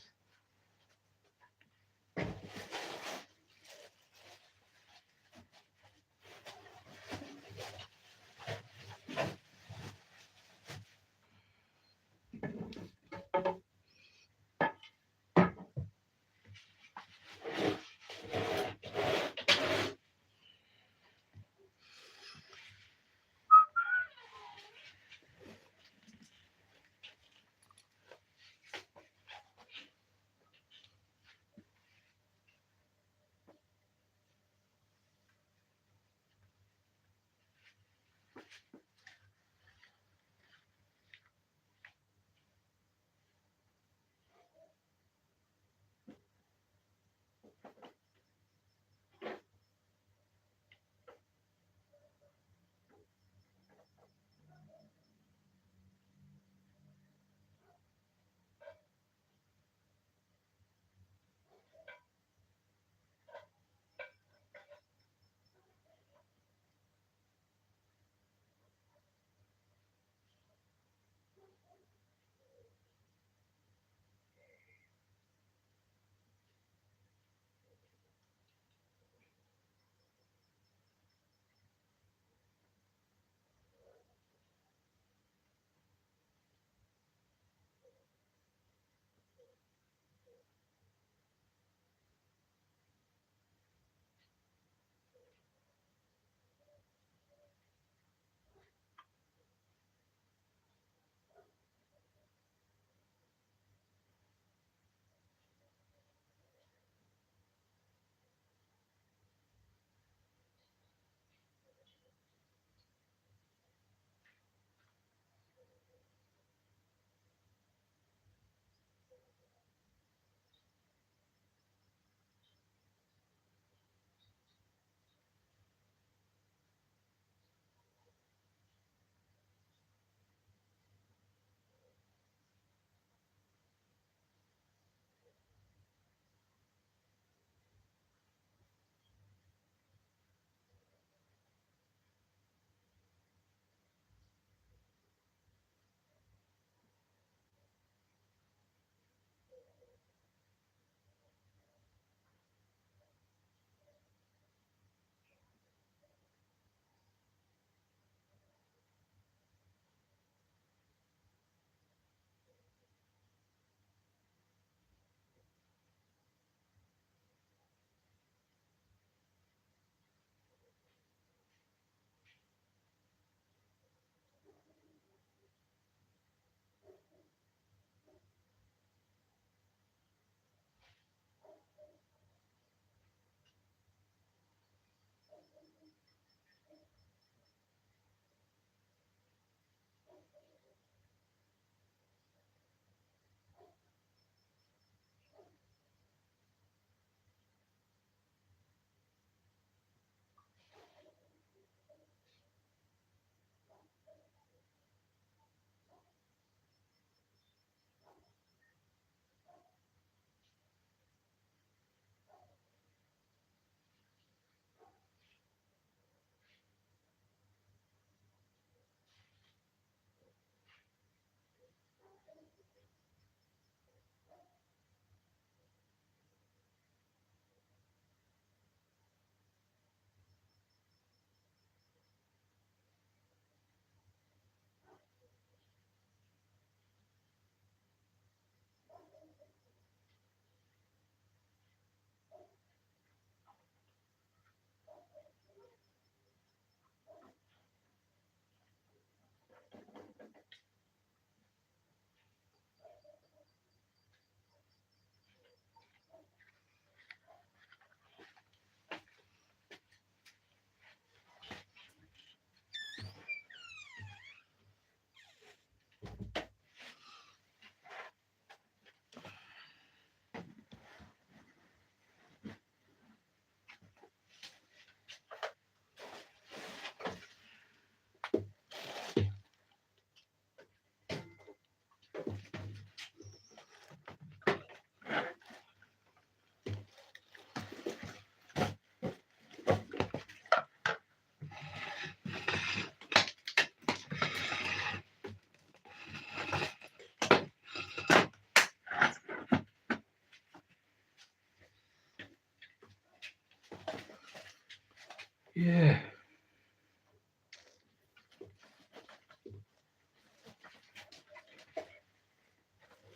Yeah.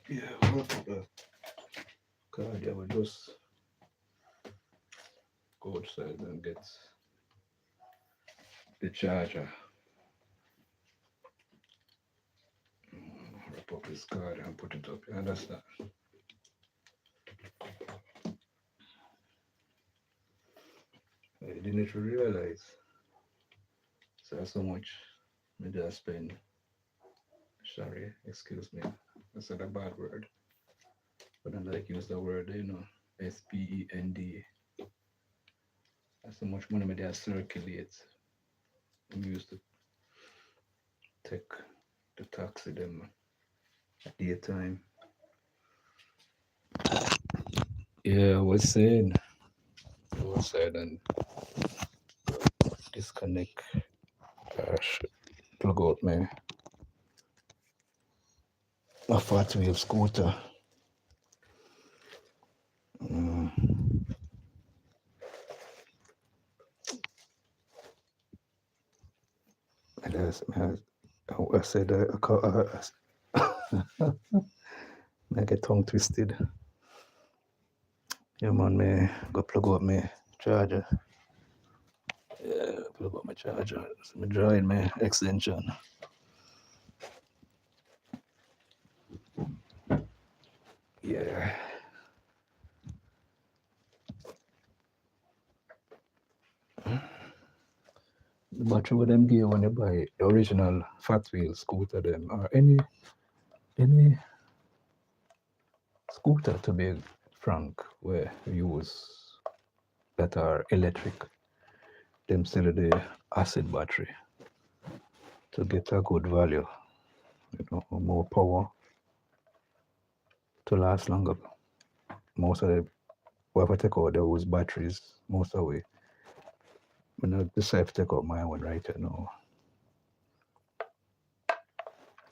Yeah, we'll put the card. Yeah, we'll just go outside and get the charger. Wrap up this card and put it up. You understand? I didn't realize so much. Maybe I spend. Sorry, excuse me. I said a bad word. But I like use the word, spend. That's so much money maybe I circulate. I'm used to take the taxi them at daytime. Yeah, I was saying. And disconnect. Should plug out my fat wheel scooter. Mm. I said I get tongue twisted. Yeah, man, me go plug out my charger. Yeah, plug out my charger. So me drawing my extension. Yeah. The battery with them give when you buy the original fat wheel scooter them or any scooter to be frank where you use that are electric, them still the acid battery to get a good value, more power to last longer. Most of the whatever take out those batteries, most of the way. When I decide to take out my one right now,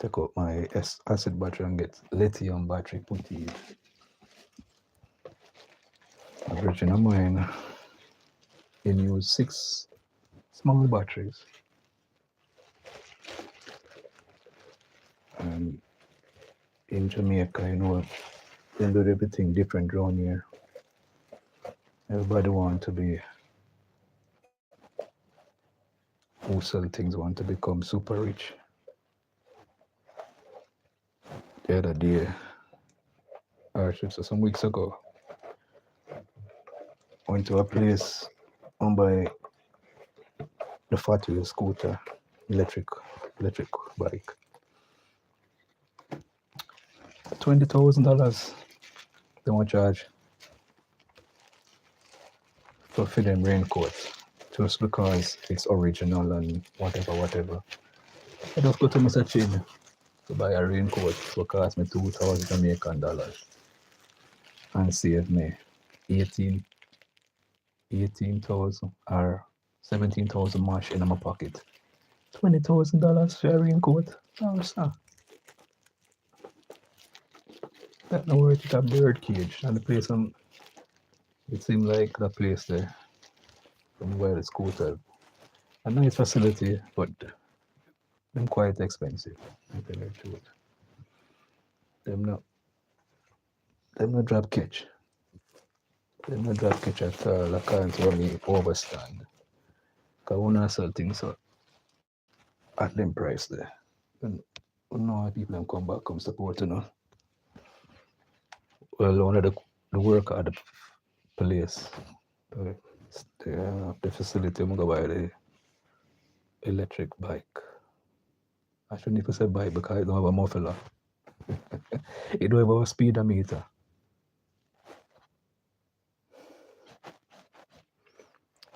take out my acid battery and get lithium battery put in. Original mine, they use 6 small batteries. And in Jamaica, they do everything different around here. Everybody want to be who sell things want to become super rich. The other day, so some weeks ago, went to a place owned by the fat wheel scooter, electric bike. $20,000 they want charge for them raincoats just because it's original and whatever. I just go to Mr. Chin to buy a raincoat for cost me 2,000 Jamaican dollars and save me 18,000 or 17,000 mash in my pocket. $20,000 for a raincoat. Oh, sir. That no worth it a bird cage and the place it seemed like the place there from where the scooter. A nice facility, but them quite expensive. I tell you the truth. Them no drop catch. Them no drop catch at all. I can't really overstand. Cause when I sell things so at them price there. And we know how people them come back, come support, Well, one of the worker at the place, the, the facility, I'm go buy the electric bike. I shouldn't even say bike because it don't have a muffler. It don't have a speedometer.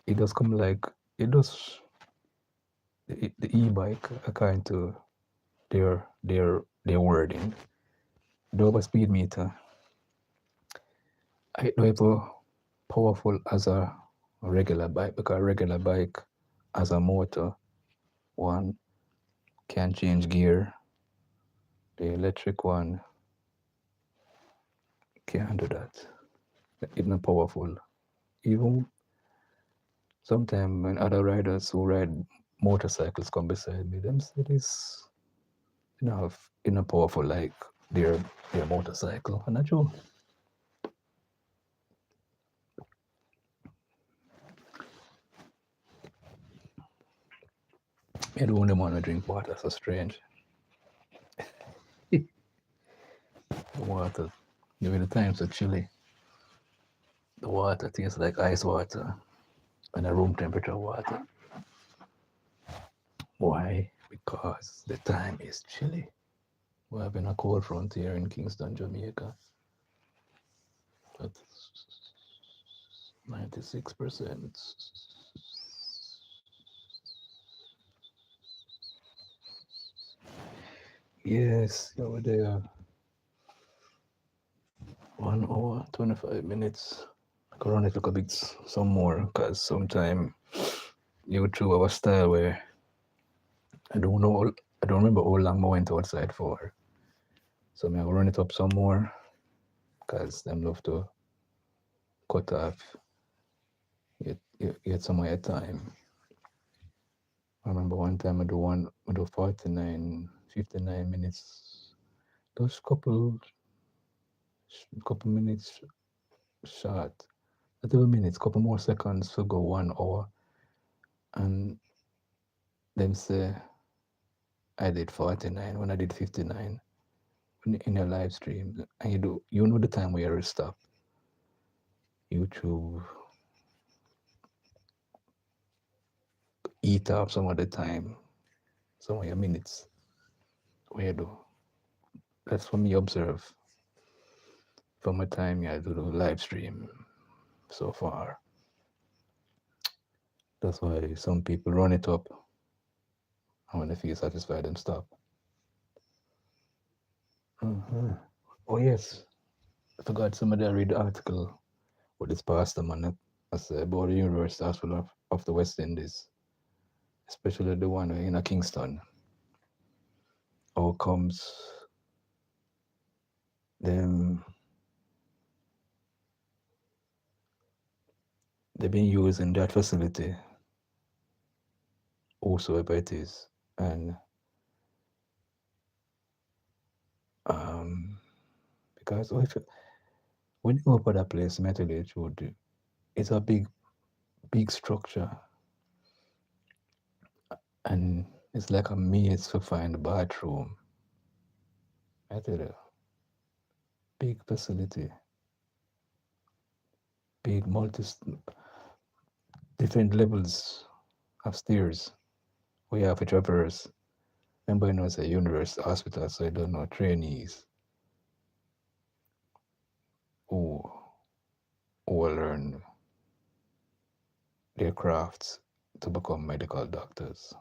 It does come like it does the e-bike according to their wording. It don't have a speed meter. It don't have a powerful as a regular bike because a regular bike has a motor. One can change gear. The electric one can't do that. It's not powerful. Even sometimes when other riders who ride motorcycles come beside me, them say this, powerful like their motorcycle. And that's true. I don't want to drink water, so strange. The water, during the times so chilly, the water tastes like ice water and a room temperature water. Why? Because the time is chilly. We're having a cold front here in Kingston, Jamaica. At 96%. Yes, over there. 1 hour, 25 minutes. I could run it like a bit some more because sometime you through our style where I don't know, I don't remember how long I went outside for. So I'm going to run it up some more because them love to cut off, get some of your time. I remember one time I do 49, 59 minutes. Those couple minutes short. Not even minutes, couple more seconds to go 1 hour. And them say I did 49 when I did 59 in your live stream. And you know the time where you stop. YouTube eat up some of the time, some of your minutes. Where you do. That's what me observe from my time I do the live stream so far. That's why some people run it up, and when they feel satisfied, them stop. Oh yes, I forgot somebody I read the article with this pastor man I said about the University Hospital of the West Indies, especially the one in Kingston. How comes them they've been using that facility, whosoever it is, and because when you open that place, Metal Age would it's a big structure, and it's like a maze to find a bathroom. I tell you, big facility, big different levels of stairs. We have to traverse. Remember, it's a university hospital, so I don't know trainees who will learn their crafts to become medical doctors.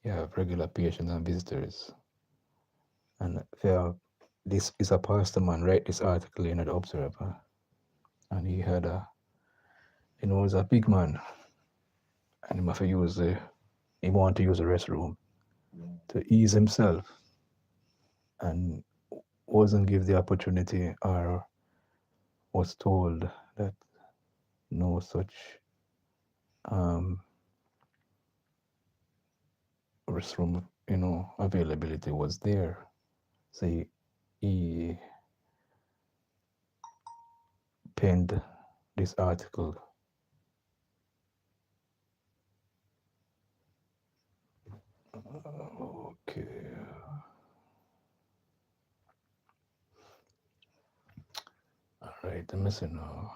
You have regular patients and visitors. And this is a pastor man write this article in the Observer. And he had was a big man. And he must he wanted to use the restroom to ease himself. And wasn't given the opportunity or was told that no such restroom, availability was there. So he penned this article. Okay. All right, I'm missing now.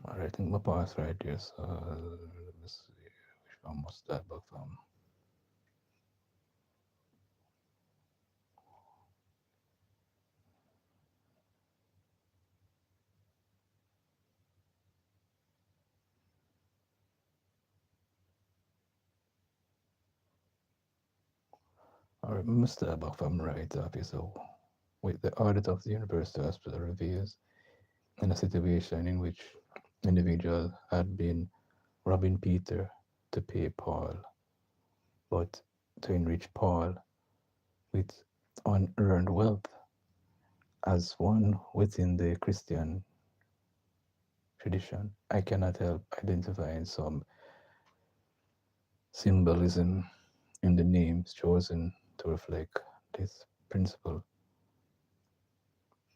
All right, I think my pass right here. So let me see which one must that back from. All right, Mr. Back from right up here. So, with the audit of the University Hospital reveals in a situation in which individual had been robbing Peter to pay Paul, but to enrich Paul with unearned wealth. As one within the Christian tradition, I cannot help identifying some symbolism in the names chosen to reflect this principle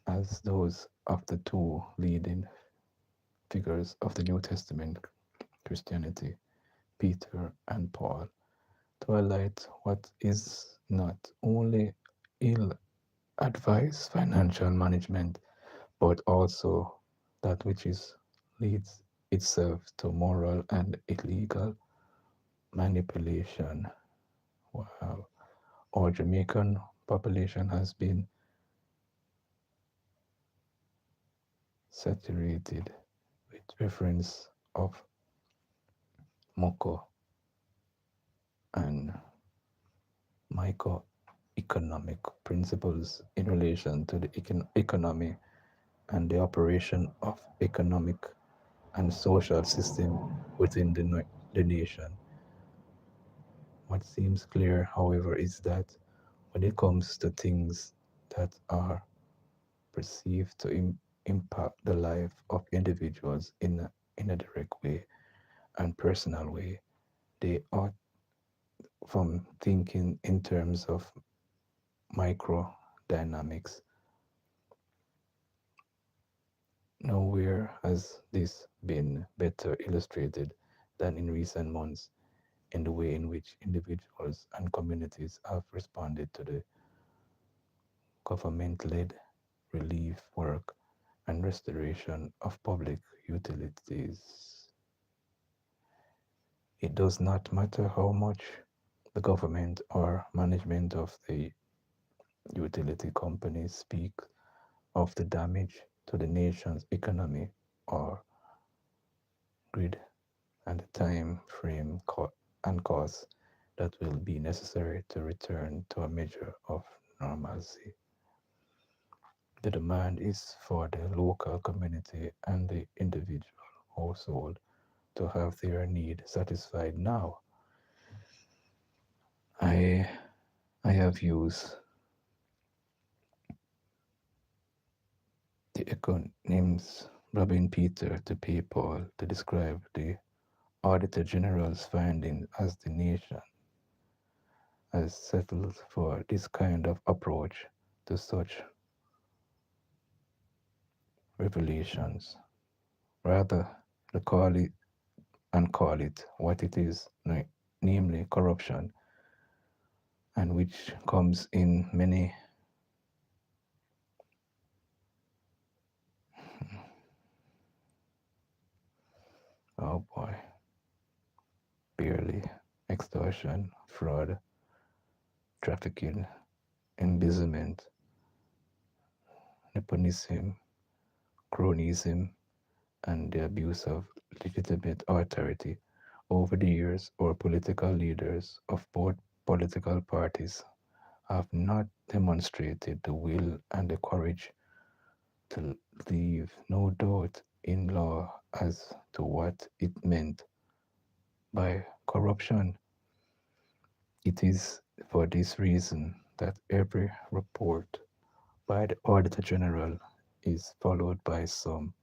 as those of the two leading figures of the New Testament Christianity, Peter and Paul, to highlight what is not only ill advised financial management, but also that which is leads itself to moral and illegal manipulation. Wow. Our Jamaican population has been saturated with reference of Moko and microeconomic principles in relation to the economy and the operation of economic and social system within the nation. What seems clear, however, is that when it comes to things that are perceived to impact the life of individuals in a direct way and personal way, they ought from thinking in terms of micro dynamics. Nowhere has this been better illustrated than in recent months in the way in which individuals and communities have responded to the government led relief work and restoration of public utilities. It does not matter how much the government or management of the utility companies speak of the damage to the nation's economy or grid and the time frame and costs that will be necessary to return to a measure of normalcy. The demand is for the local community and the individual household to have their need satisfied now. I I have used the acronyms Robin Peter to pay Paul to describe the Auditor General's finding as the nation has settled for this kind of approach to such revelations, rather to call it what it is, namely corruption, and which comes in many oh boy, barely extortion, fraud, trafficking, embezzlement, nepotism, cronyism, and the abuse of legitimate authority over the years. Or political leaders of both political parties have not demonstrated the will and the courage to leave no doubt in law as to what it meant by corruption. It is for this reason that every report by the Auditor General is followed by some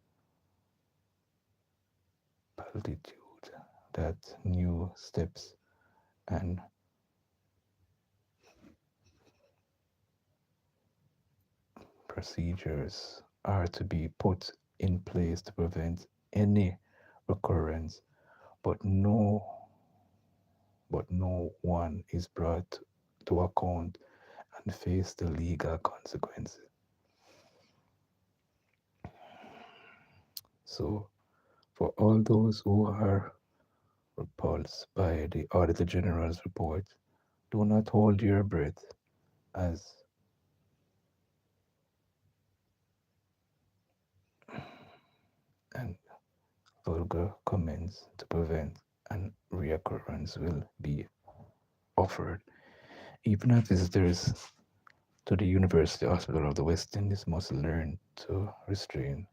platitude that new steps and procedures are to be put in place to prevent any recurrence, but no one is brought to account and face the legal consequences. So, for all those who are repulsed by the Auditor General's report, do not hold your breath as and vulgar comments to prevent an reoccurrence will be offered. Even as visitors to the University Hospital of the West Indies must learn to restrain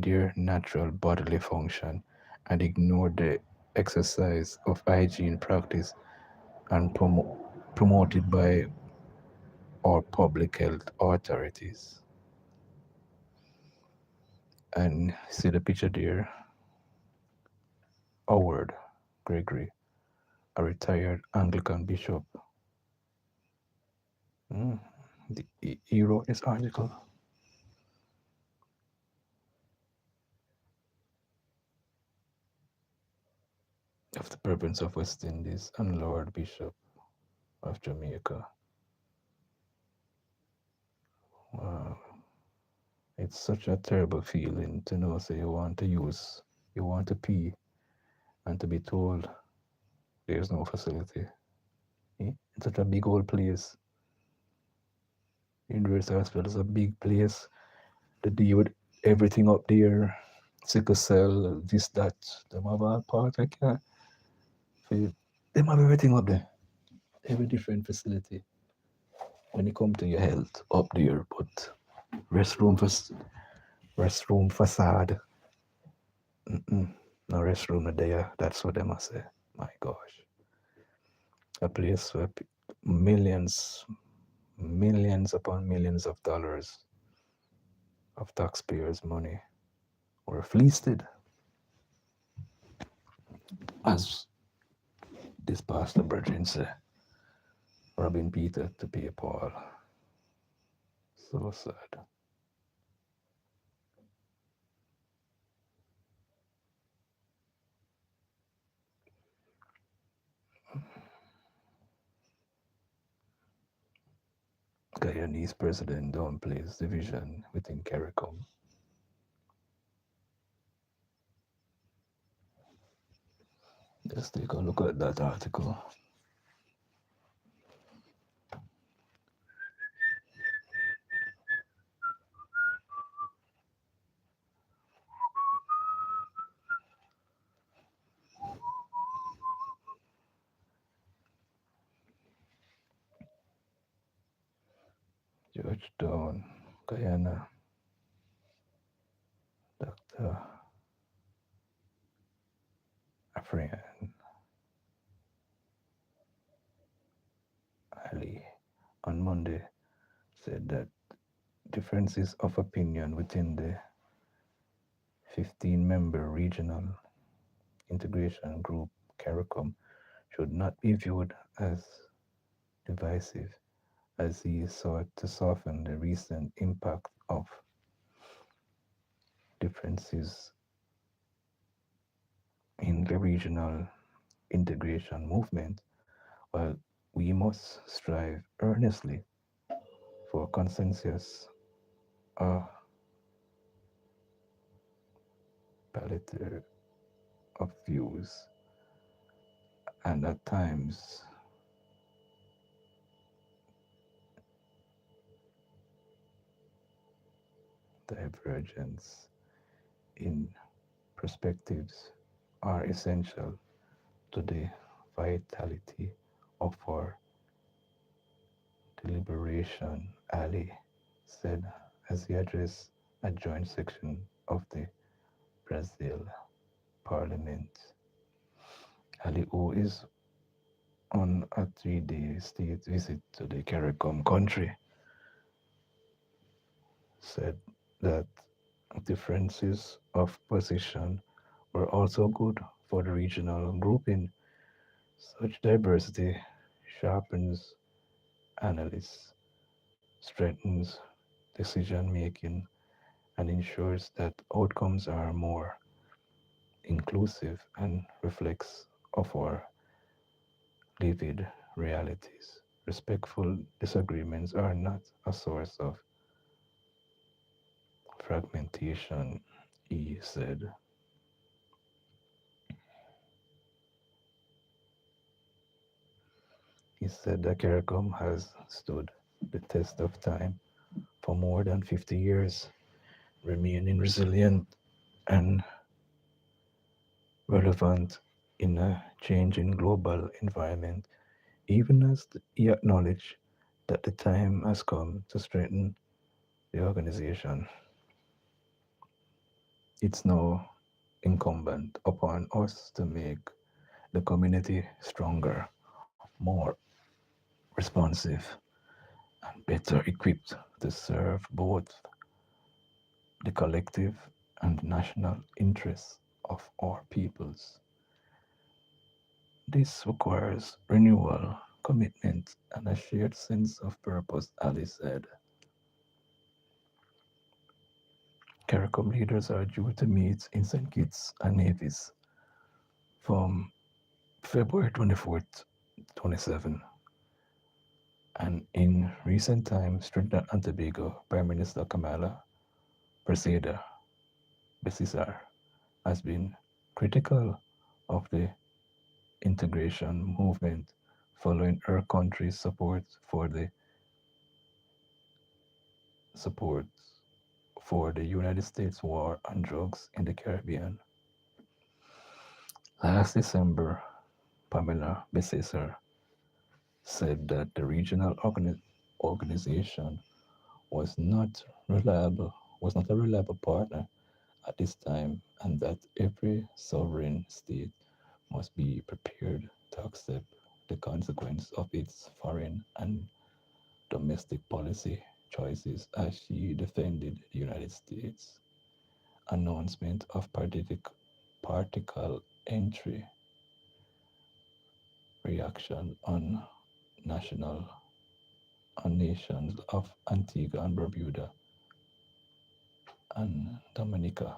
their natural bodily function and ignore the exercise of hygiene practice and promoted by or public health authorities. And see the picture there, Howard Gregory, a retired Anglican bishop. Mm, he wrote this article of the Province of West Indies and Lord Bishop of Jamaica. Wow. It's such a terrible feeling to know, say, you want to pee, and to be told there's no facility. It's such a big old place. University Hospital is a big place. They deal with everything up there. Sickle cell, this, that. Them have all part, I can't feel. Them have everything up there. Every different facility. When it come to your health up there, but restroom restroom facade. Mm-mm. No restroom not there. That's what they must say. My gosh. A place where millions, millions upon millions of dollars of taxpayers' money were fleeced, as this pastor brethren say, robbing Peter to pay Paul. So sad. Guyanese president downplays division within CARICOM. Let's take a look at that article. Georgetown, Guyana, Dr. Afrian Ali on Monday said that differences of opinion within the 15-member regional integration group CARICOM should not be viewed as divisive, as he sought to soften the recent impact of differences in the regional integration movement, while we must strive earnestly for consensus, a palette of views, and at times divergence in perspectives are essential to the vitality of our deliberation, Ali said as he addressed a joint section of the Brazil Parliament. Ali, who is on a 3-day state visit to the CARICOM country, said that differences of position were also good for the regional grouping. Such diversity sharpens analysis, strengthens decision making, and ensures that outcomes are more inclusive and reflects of our lived realities. Respectful disagreements are not a source of fragmentation, he said. He said that CARICOM has stood the test of time for more than 50 years, remaining resilient and relevant in a changing global environment, even as he acknowledged that the time has come to strengthen the organization. It's now incumbent upon us to make the community stronger, more responsive, and better equipped to serve both the collective and national interests of our peoples. This requires renewal, commitment, and a shared sense of purpose, Ali said. CARICOM leaders are due to meet in St. Kitts and Nevis from February 24th, 27. And in recent times, Trinidad and Tobago Prime Minister Kamala Preseda Besisar has been critical of the integration movement following her country's support for the United States war on drugs in the Caribbean. Last December, Pamela Besisar said that the regional organization was not was not a reliable partner at this time, and that every sovereign state must be prepared to accept the consequence of its foreign and domestic policy choices as she defended the United States announcement of particle entry reaction national on nations of Antigua and Barbuda and Dominica.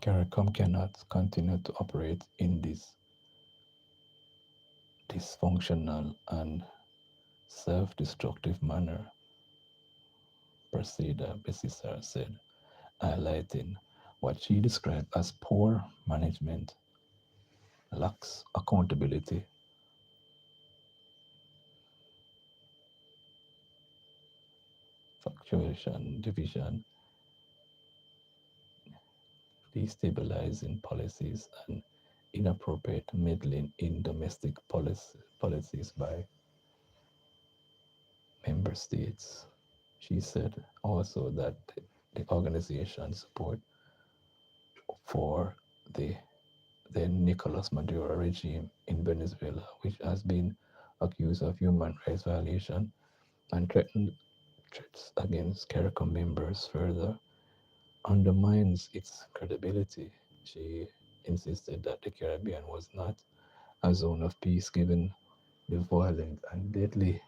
CARICOM cannot continue to operate in this dysfunctional and self-destructive manner, Presida Besisar said, highlighting what she described as poor management, lax accountability, fluctuation, division, destabilizing policies, and inappropriate meddling in domestic policies by member states. She said also that the organization's support for the Nicolas Maduro regime in Venezuela, which has been accused of human rights violation and threats against CARICOM members further undermines its credibility. She insisted that the Caribbean was not a zone of peace given the violent and deadly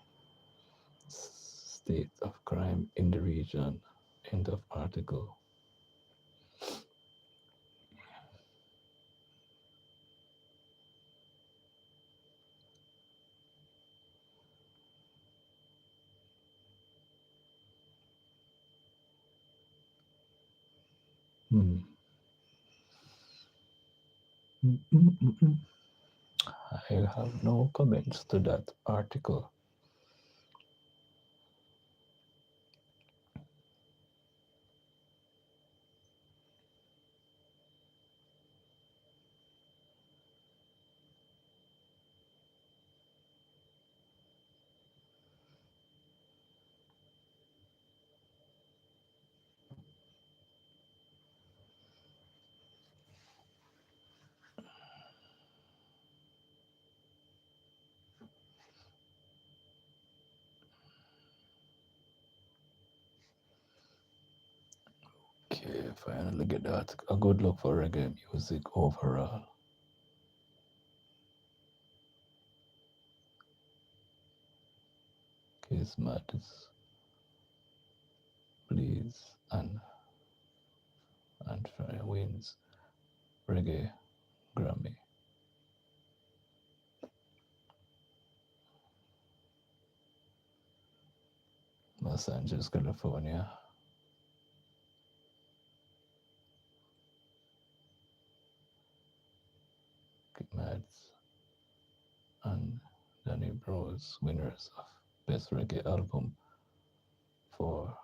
state of crime in the region. End of article. Hmm. I have no comments to that article. Okay, finally get that. A good look for reggae music overall. Case Matters, Please, and Fire wins Reggae Grammy. Los Angeles, California. Kid Mads and Danny Bros, winners of Best Reggae Album for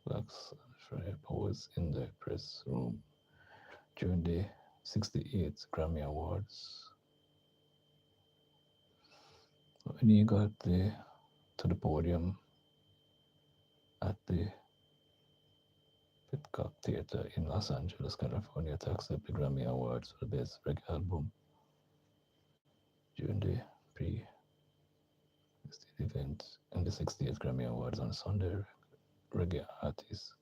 Lux Fire Pose in the press room during the 68th Grammy Awards. When he got to the podium at the Pitcock Theater in Los Angeles, California to accept the Grammy Awards for the Best Reggae Album during the pre-event. in the 68th Grammy Awards on Sunday. Reggae artist.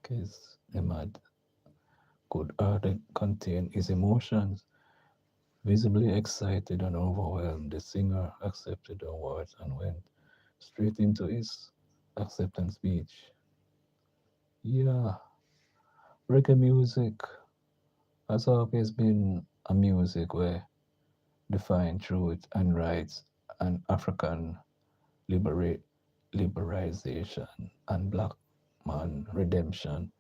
Case Imad could art contain his emotions. Visibly excited and overwhelmed, the singer accepted the awards and went straight into his acceptance speech. Yeah, reggae music has always been a music where define truth and rights and African libera- liberalization and black man redemption.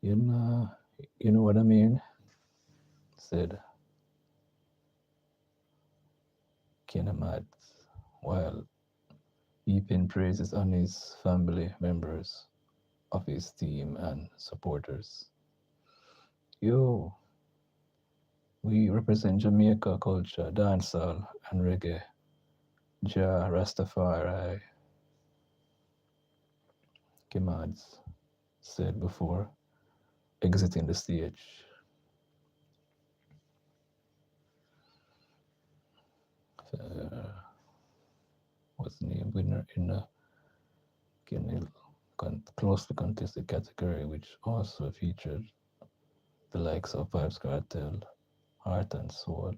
You know, you know what I mean? Said Kinemat while heaping praises on his family members of his team and supporters. Yo, we represent Jamaica culture, dancehall, and reggae. Ja Rastafari, Kimads said before exiting the stage. Uh, was named winner in a closely contested category, which also featured the likes of Vibes Cartel, Heart and Soul,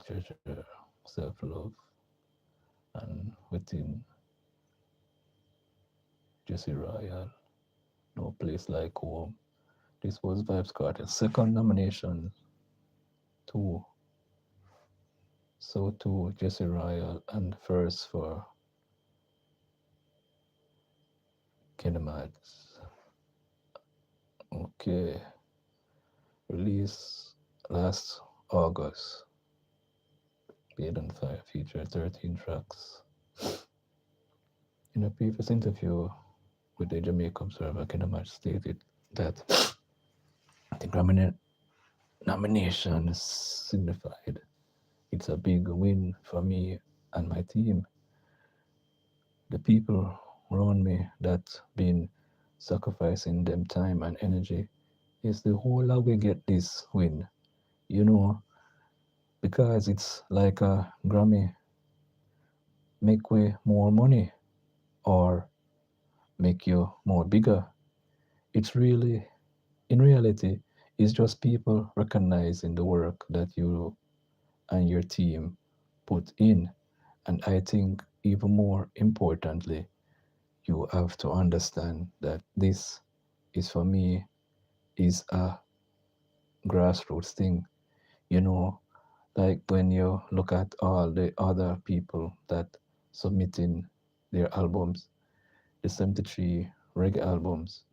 Treasure, Self Love, and within Jesse Royal, No Place Like Home. This was Vibes Cartel's second nomination too. So too Jesse Royal and first for Kinemads. Okay. Release last August. Paid on Fire featured 13 tracks. In a previous interview with the Jamaica Observer, Kinemads stated that the Grammy nomination signified it's a big win for me and my team. The people around me that been sacrificing them time and energy is the whole how we get this win. You know, because it's like a Grammy make way more money or make you more bigger. It's really, in reality, it's just people recognizing the work that you and your team put in. And I think even more importantly, you have to understand that this is for me is a grassroots thing. You know, like when you look at all the other people that submitting their albums, the 73 reggae albums,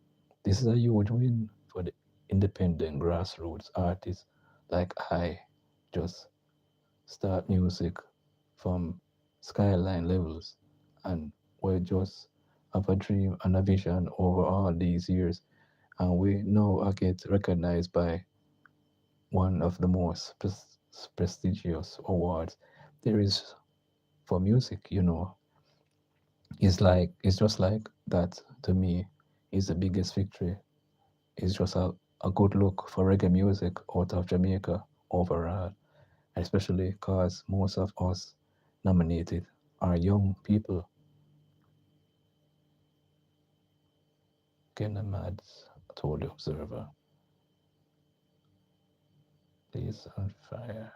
this is a huge win for the independent grassroots artists like I just start music from skyline levels and we just have a dream and a vision over all these years and we now I get recognized by one of the most prestigious awards there is for music, you know. It's just like that to me is the biggest victory. It's just a good look for reggae music out of Jamaica overall, especially because most of us nominated are young people. Kenna Mads told the Observer, Place on Fire,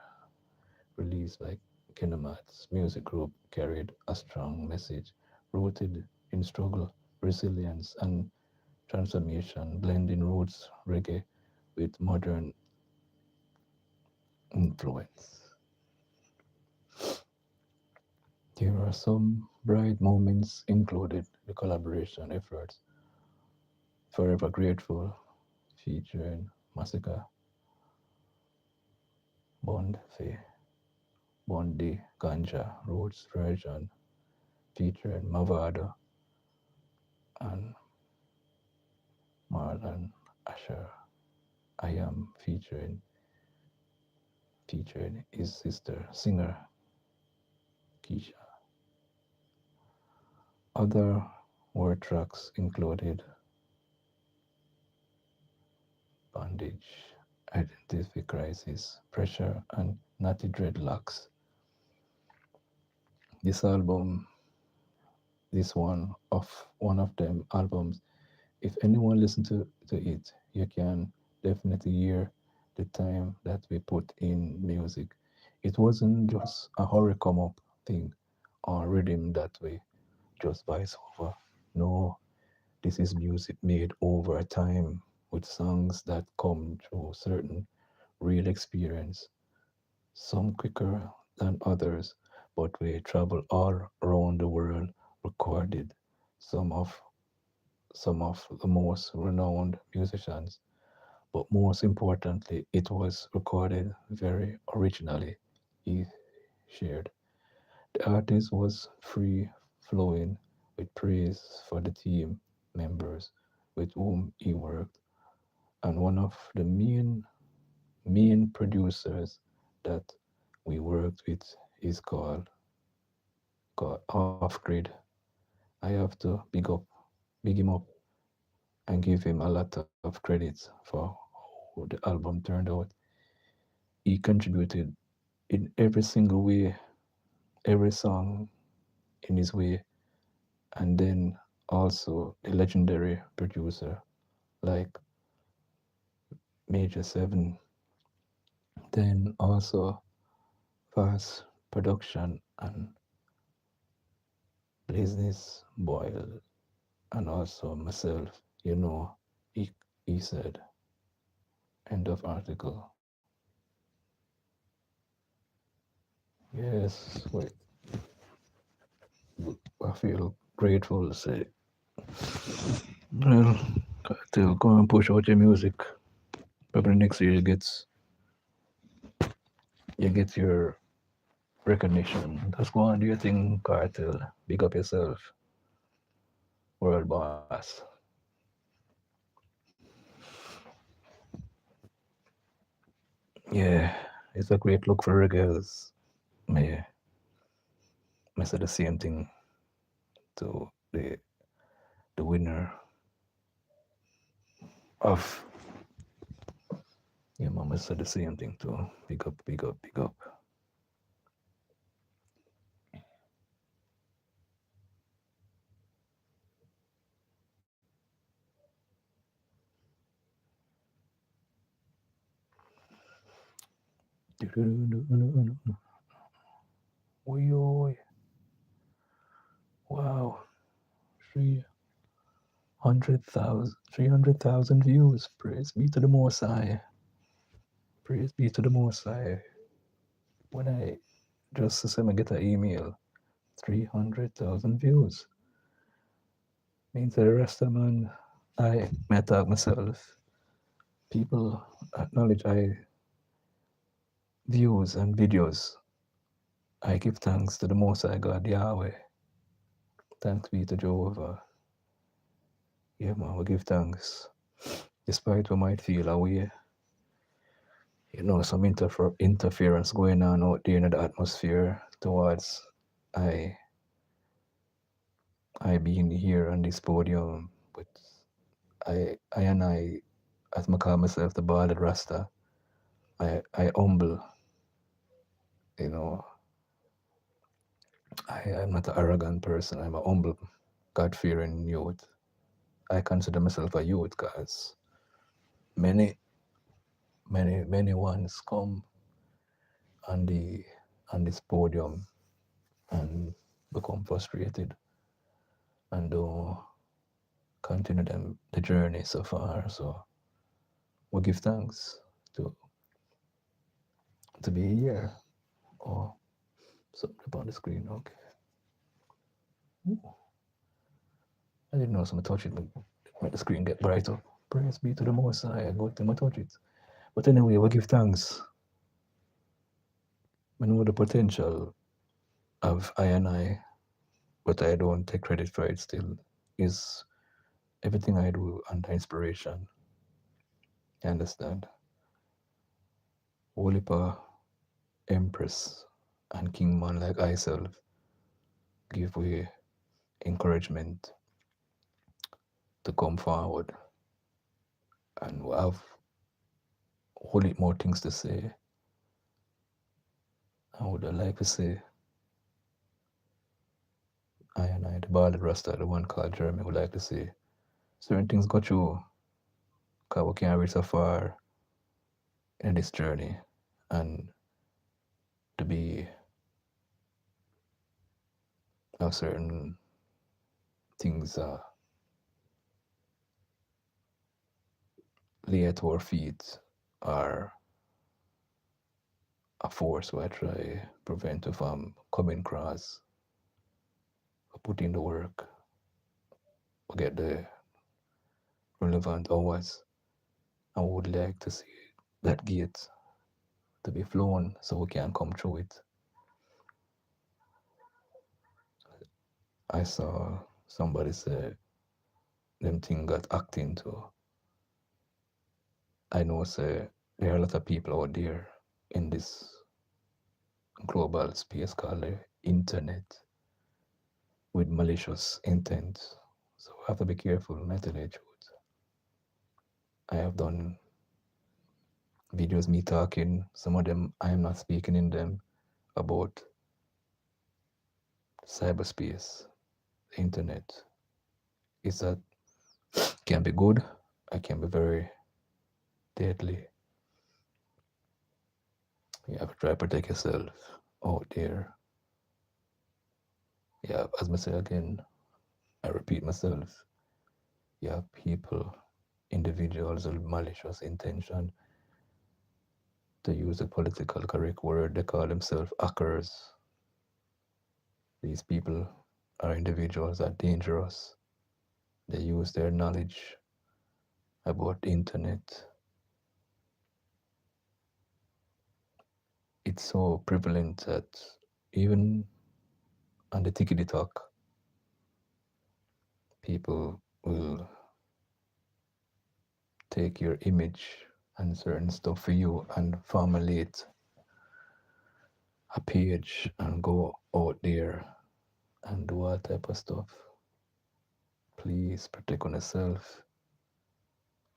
released by Kenna Mads music group, carried a strong message rooted in struggle, resilience, and transformation, blending roots reggae with modern influence. There are some bright moments included the collaboration efforts Forever Grateful featuring Massacre, Bond Fe, Bondi Ganja Roots version featuring Mavado and Marlon Asher. I Am featuring his sister singer Keisha. Other word tracks included bondage, identity crisis, pressure, and natty dreadlocks. This album, this one of them albums, if anyone listen to it, you can definitely hear the time that we put in music. It wasn't just a hurry come up thing or rhythm that we just voice over. No, this is music made over time with songs that come through certain real experience, some quicker than others, but we travel all around the world recorded some of some of the most renowned musicians. But most importantly, it was recorded very originally. He shared. The artist was free flowing with praise for the team members with whom he worked, and one of the main producers that we worked with is called Off Grid. I have to big him up, and give him a lot of credits for how the album turned out. He contributed in every single way, every song in his way, and then also the legendary producer like Major Seven, then also Fast Production and Business Boyle, and also myself. He, he said, end of article. Yes, wait, I feel grateful to say, well, to go and push out your music. Probably next year you get your recognition. Just go and do your thing, Cartel. Big up yourself, world boss. Yeah, it's a great look for reggae. May I say the same thing to the winner of, yeah, mama said the same thing too. Big up, big up, big up. Oi, oi. Wow, 300,000 views. Praise be to the Most High. Praise be to the Most High. When I just to say I get an email, 300,000 views. Means the rest of man, I met out myself. People acknowledge I views and videos. I give thanks to the Most High God Yahweh. Thanks be to Jehovah. Yeah, man, we give thanks. Despite we might feel away, some interference going on out there in the atmosphere towards I I being here on this podium, but I and I, as I call myself, the bald Rasta, I humble, you know, I'm not an arrogant person. I'm a humble, God-fearing youth. I consider myself a youth because many, many ones come on the on this podium and become frustrated and don't continue the journey so far. So we give thanks to to be here. Oh, something up on the screen. Okay. Ooh, I didn't know someone touch it, make the screen get brighter. Praise be to the Most High. I go to touch it. But anyway, we give thanks. We know the potential of I and I, but I don't take credit for it still. Is everything I do under inspiration. You understand? Wolipa, Empress, and Kingman like I self give way encouragement to come forward and we have whole lot more things to say. I would like to say I, the bald rasta, the one called Jeremy, would like to say certain things go through because we can't reach so far in this journey, and to be of certain things lay at our feet are a force where I try prevent you from coming across, put in the work, or get the relevant hours. I would like to see that gate to be flown so we can come through it. I saw somebody say them thing got acting to. I know say there are a lot of people out there in this global space called the internet with malicious intent. So we have to be careful, not to the truth. I have done videos me talking, some of them I am not speaking in them, about cyberspace, the internet. Is that can be good, it can be very deadly. You have to try to protect yourself out there. Yeah, as I say again, I repeat myself, you have people, individuals with malicious intention to use a political correct word. They call themselves hackers. These people are individuals that are dangerous. They use their knowledge about the internet. It's so prevalent that even on the tickety talk, people will take your image and certain stuff for you and formulate a page and go out there and do all type of stuff. Please protect on yourself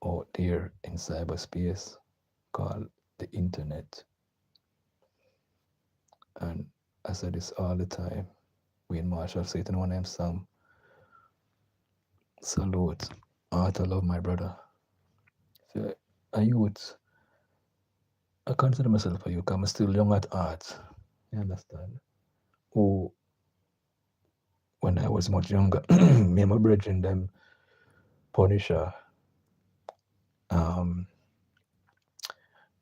out there in cyberspace called the internet. And I say this all the time. Wayne Marshall say it in one of them song. Salute. Art I love my brother. So, a youth, I consider myself a youth because I'm still young at heart. You understand? Who, when I was much younger, me and my brethren, them Punisher, um,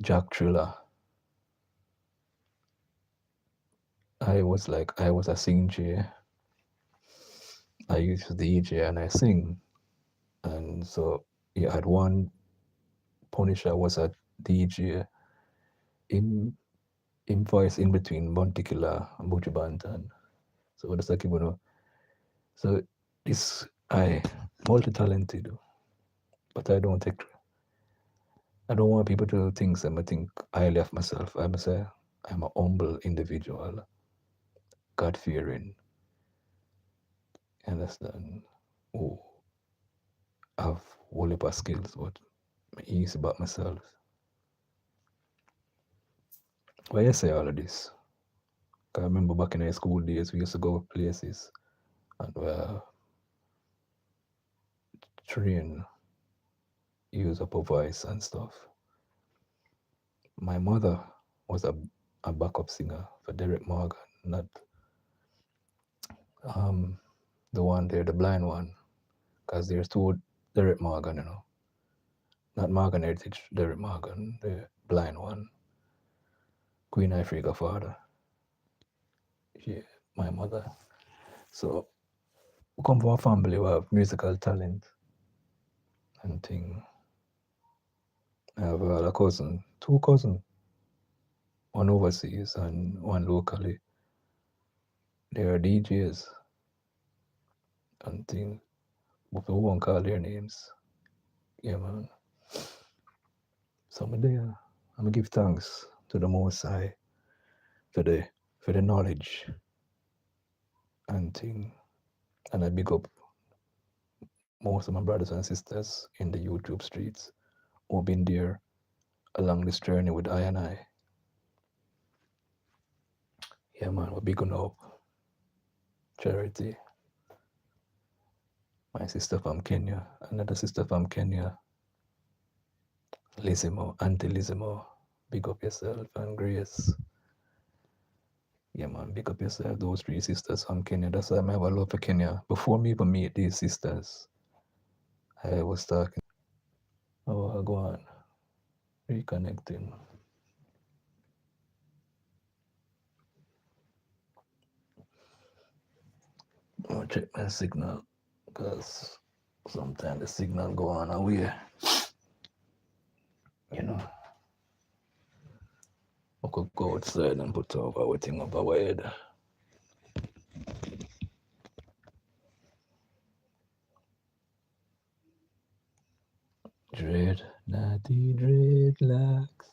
Jack Triller. I was a sing J. I used to DJ and I sing. And so you had one Punisher was a DJ in voice in between Monticula and Butcher Bantan. So what does that keep on? So this I multi-talented, but I don't want people to think I think highly of myself. I'm say I'm a humble individual, God fearing, understand, who have whole heap of skills, but I'm easy about myself. Why you say all of this? 'Cause I remember back in high school days, we used to go places and train, use up a voice and stuff. My mother was a backup singer for Derek Morgan, not the one there, the blind one, because there's two Derek Morgan, not Morgan Heritage, Derek Morgan, the blind one, Queen Ifrica father. Yeah, my mother. So we come from a family who have musical talent and thing. I have a cousin, two cousins, one overseas and one locally. They are DJs and things, but we won't call their names. Yeah, man. So I'm there. I'm gonna give thanks to the Most High for the knowledge and thing. And I big up most of my brothers and sisters in the YouTube streets who've been there along this journey with I and I. Yeah, man, we're big on up. Charity, my sister from Kenya, another sister from Kenya, Lizimo, Auntie Lizimo. Big up yourself and Grace. Yeah, man, big up yourself. Those three sisters from Kenya. That's why I have a love for Kenya. Before me even meet these sisters, I was talking. Oh, I'll go on. Reconnecting. I'll check my signal because sometimes the signal go on away. You know, I could go outside and put over everything over our head. Dread, natty dreadlocks.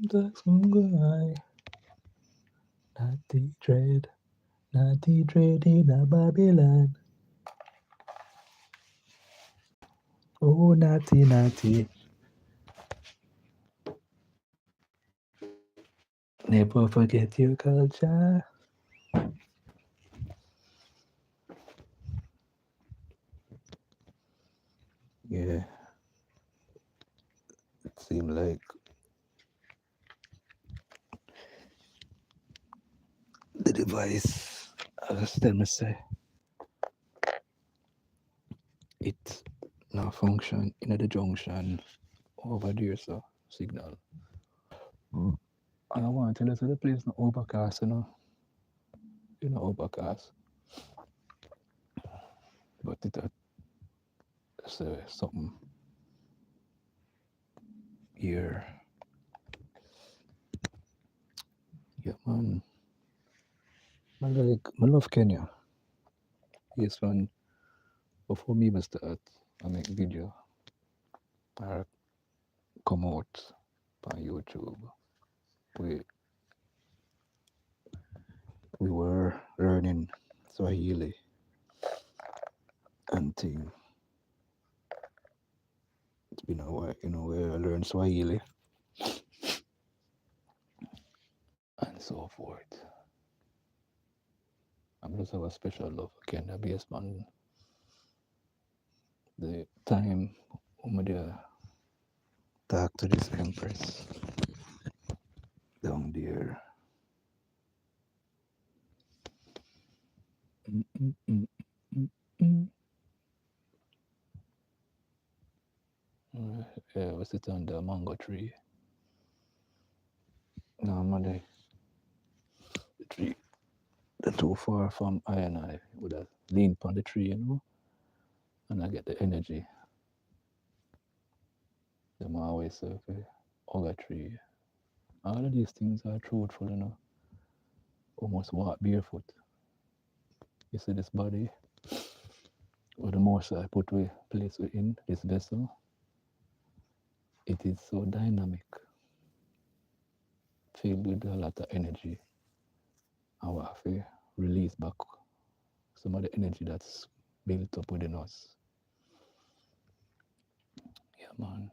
Dreadlocks from high. Natty dread in a Babylon. Oh, natty, natty. Never forget your culture. Yeah, it seemed like the device, as them say, it now function in the junction over there, so signal. I want to tell you, so the place no overcast, overcast, but it say something here. Yeah, man. I love Kenya. Yes, man. Before me even start, I make video. I come out on YouTube. We we were learning Swahili and thing. It's been a while, we learn Swahili and so forth. I'm just have a special love for Kenya based on the time when I talk to this empress down there. Mm, mm, mm, mm, mm. Yeah, we sit under a mango tree. No, I'm not the tree. They're too far from I and I would have leaned on the tree, and I get the energy. Them always say, okay, hug a tree. All of these things are truthful, Almost walk barefoot. You see this body, or the more I put we place within this vessel, it is so dynamic, filled with a lot of energy. And we have to release back some of the energy that's built up within us. Yeah, man.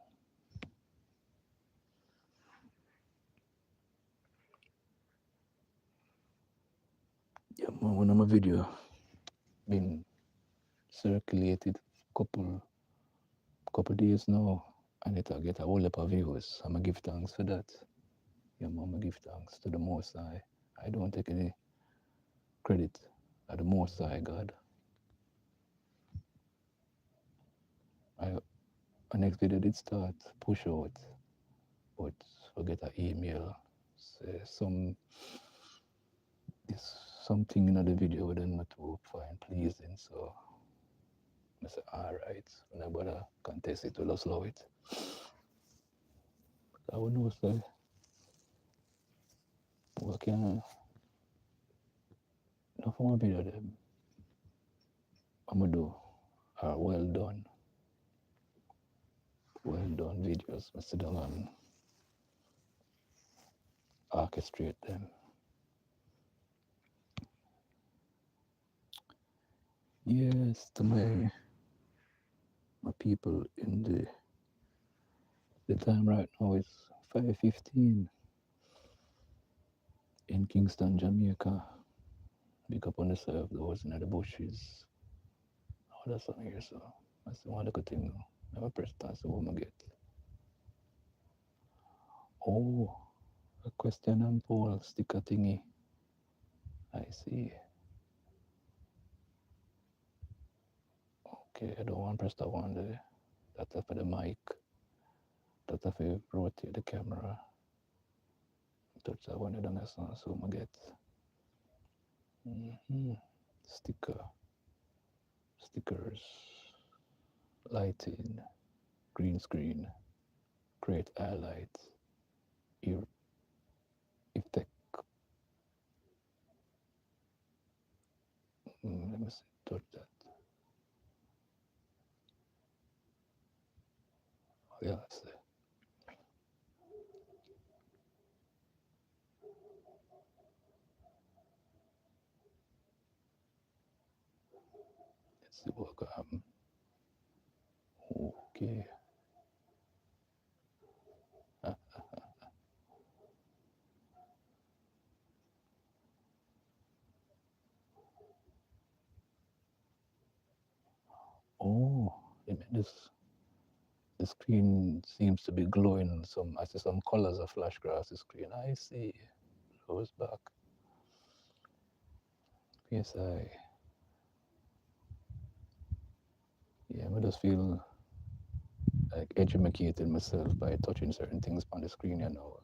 Yeah, man, when I'm a video been circulated couple days now, and it'll get a whole lot of views. I'm gonna give thanks for that. Yeah, man, I'm gonna give thanks to the Most High. I don't take any credit at the Most High God. Our next video did start push out, but I get an email say something in the video then not to find pleasing. So I said, alright, when I bother contest it, we'll slow it. I would know say what can not for my video them I'm gonna do are well done videos. I sit down and orchestrate them. Yes, to my people in the The time right now is 5:15 in Kingston, Jamaica. Big up on the side of those in the bushes. Oh, that's on here, so that's the one good thing now. Never press that, so what I get. Oh, a question and poll sticker thingy. I see. Okay, I don't want to press that one there. That's for the mic. That's if you rotate the camera. Touch that one, you don't get so I get. Sticker. Stickers. Lighting. Green screen. Create highlights. Effect. Let me see. Touch that. Oh, yeah, let's see. Let's see what could happen. Okay. Oh, this the screen seems to be glowing. I see some colors of flash across the screen. I see. Goes back. Yes, I just feel like educating myself by touching certain things on the screen, you know.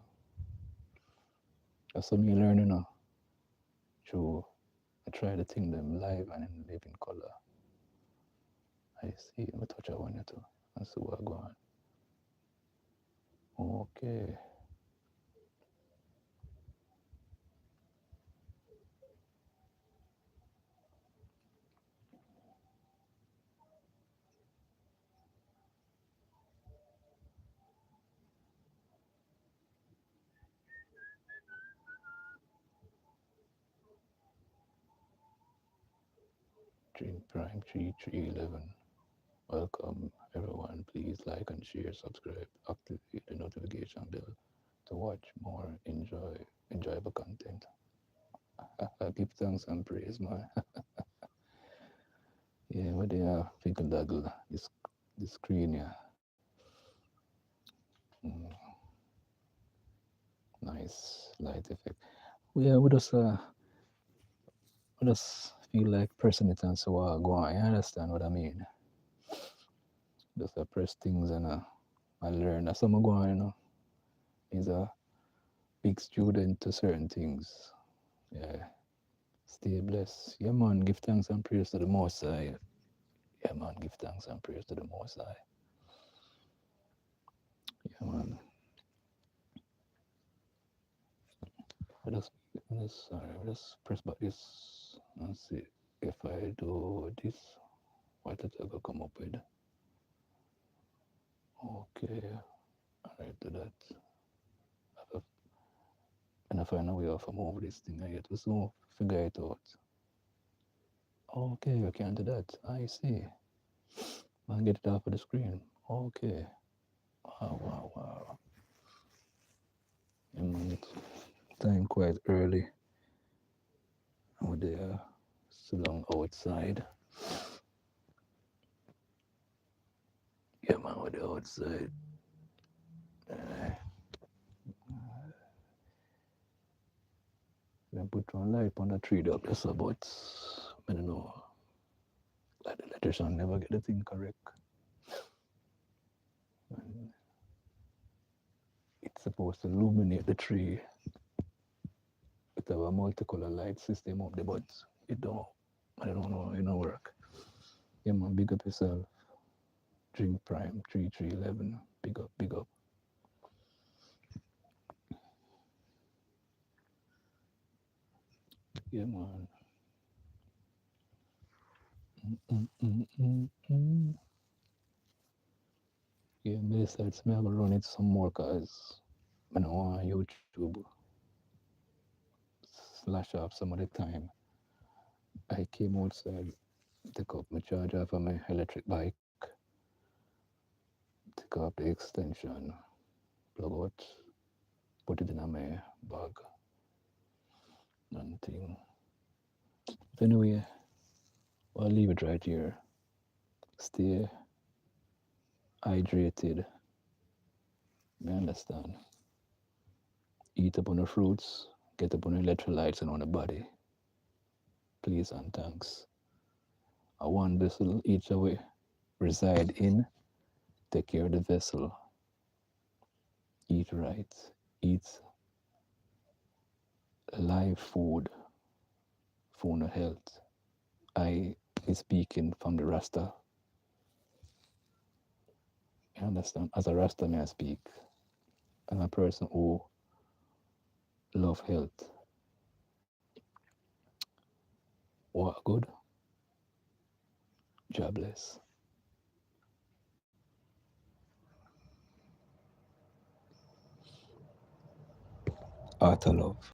That's something you learn, you know. Through I try to thing them live and in living color. I see. I touch that one too. And see what go on. Okay. Dream Prime 3311. Welcome everyone. Please like and share, subscribe, activate the notification bell to watch more enjoyable content. Give thanks and praise, man. Yeah, what they are fickle daggle. The screen, yeah. Mm, nice light effect. Yeah, we just feel like pressing it and so go on. You understand what I mean? Just press things and I learn. As some go on, you know. He's a big student to certain things. Yeah. Stay blessed. Yeah, man. Give thanks and praise to the Most High. Yeah, man. Give thanks and praise to the Most High. Yeah, man. I just press back this and see if I do this, what did I go come up with? Okay, alright, do that. And I find a way of move this thing, I get to so figure it out. Okay, I can do that. I see. I get it off of the screen. Okay. Wow. And time quite early. We're there, still long outside. Yeah, man, we're there outside. Then put one light on the tree up there, so, but I don't know. Like the electrician never get the thing correct. And it's supposed to illuminate the tree with a multicolor light system up there, but it don't. I don't know, it don't work. Yeah, man, big up yourself. Dream Prime 3311. Big up, big up. Yeah, man. Yeah, besides, me, I gonna run it some more because I don't want YouTube slash off some of the time. I came outside, take up my charger for my electric bike, take up the extension. plug out, put it in my bag, nothing. But anyway, I'll leave it right here. Stay hydrated. You understand? Eat up on the fruits, get up on the electrolytes and on the body. Please and thanks. I want vessel each away reside in. Take care of the vessel. Eat right. Eat live food for no health. I is speaking from the Rasta. You understand? As a Rasta may I speak. I'm a person who love health. What good? Jobless. Art of love.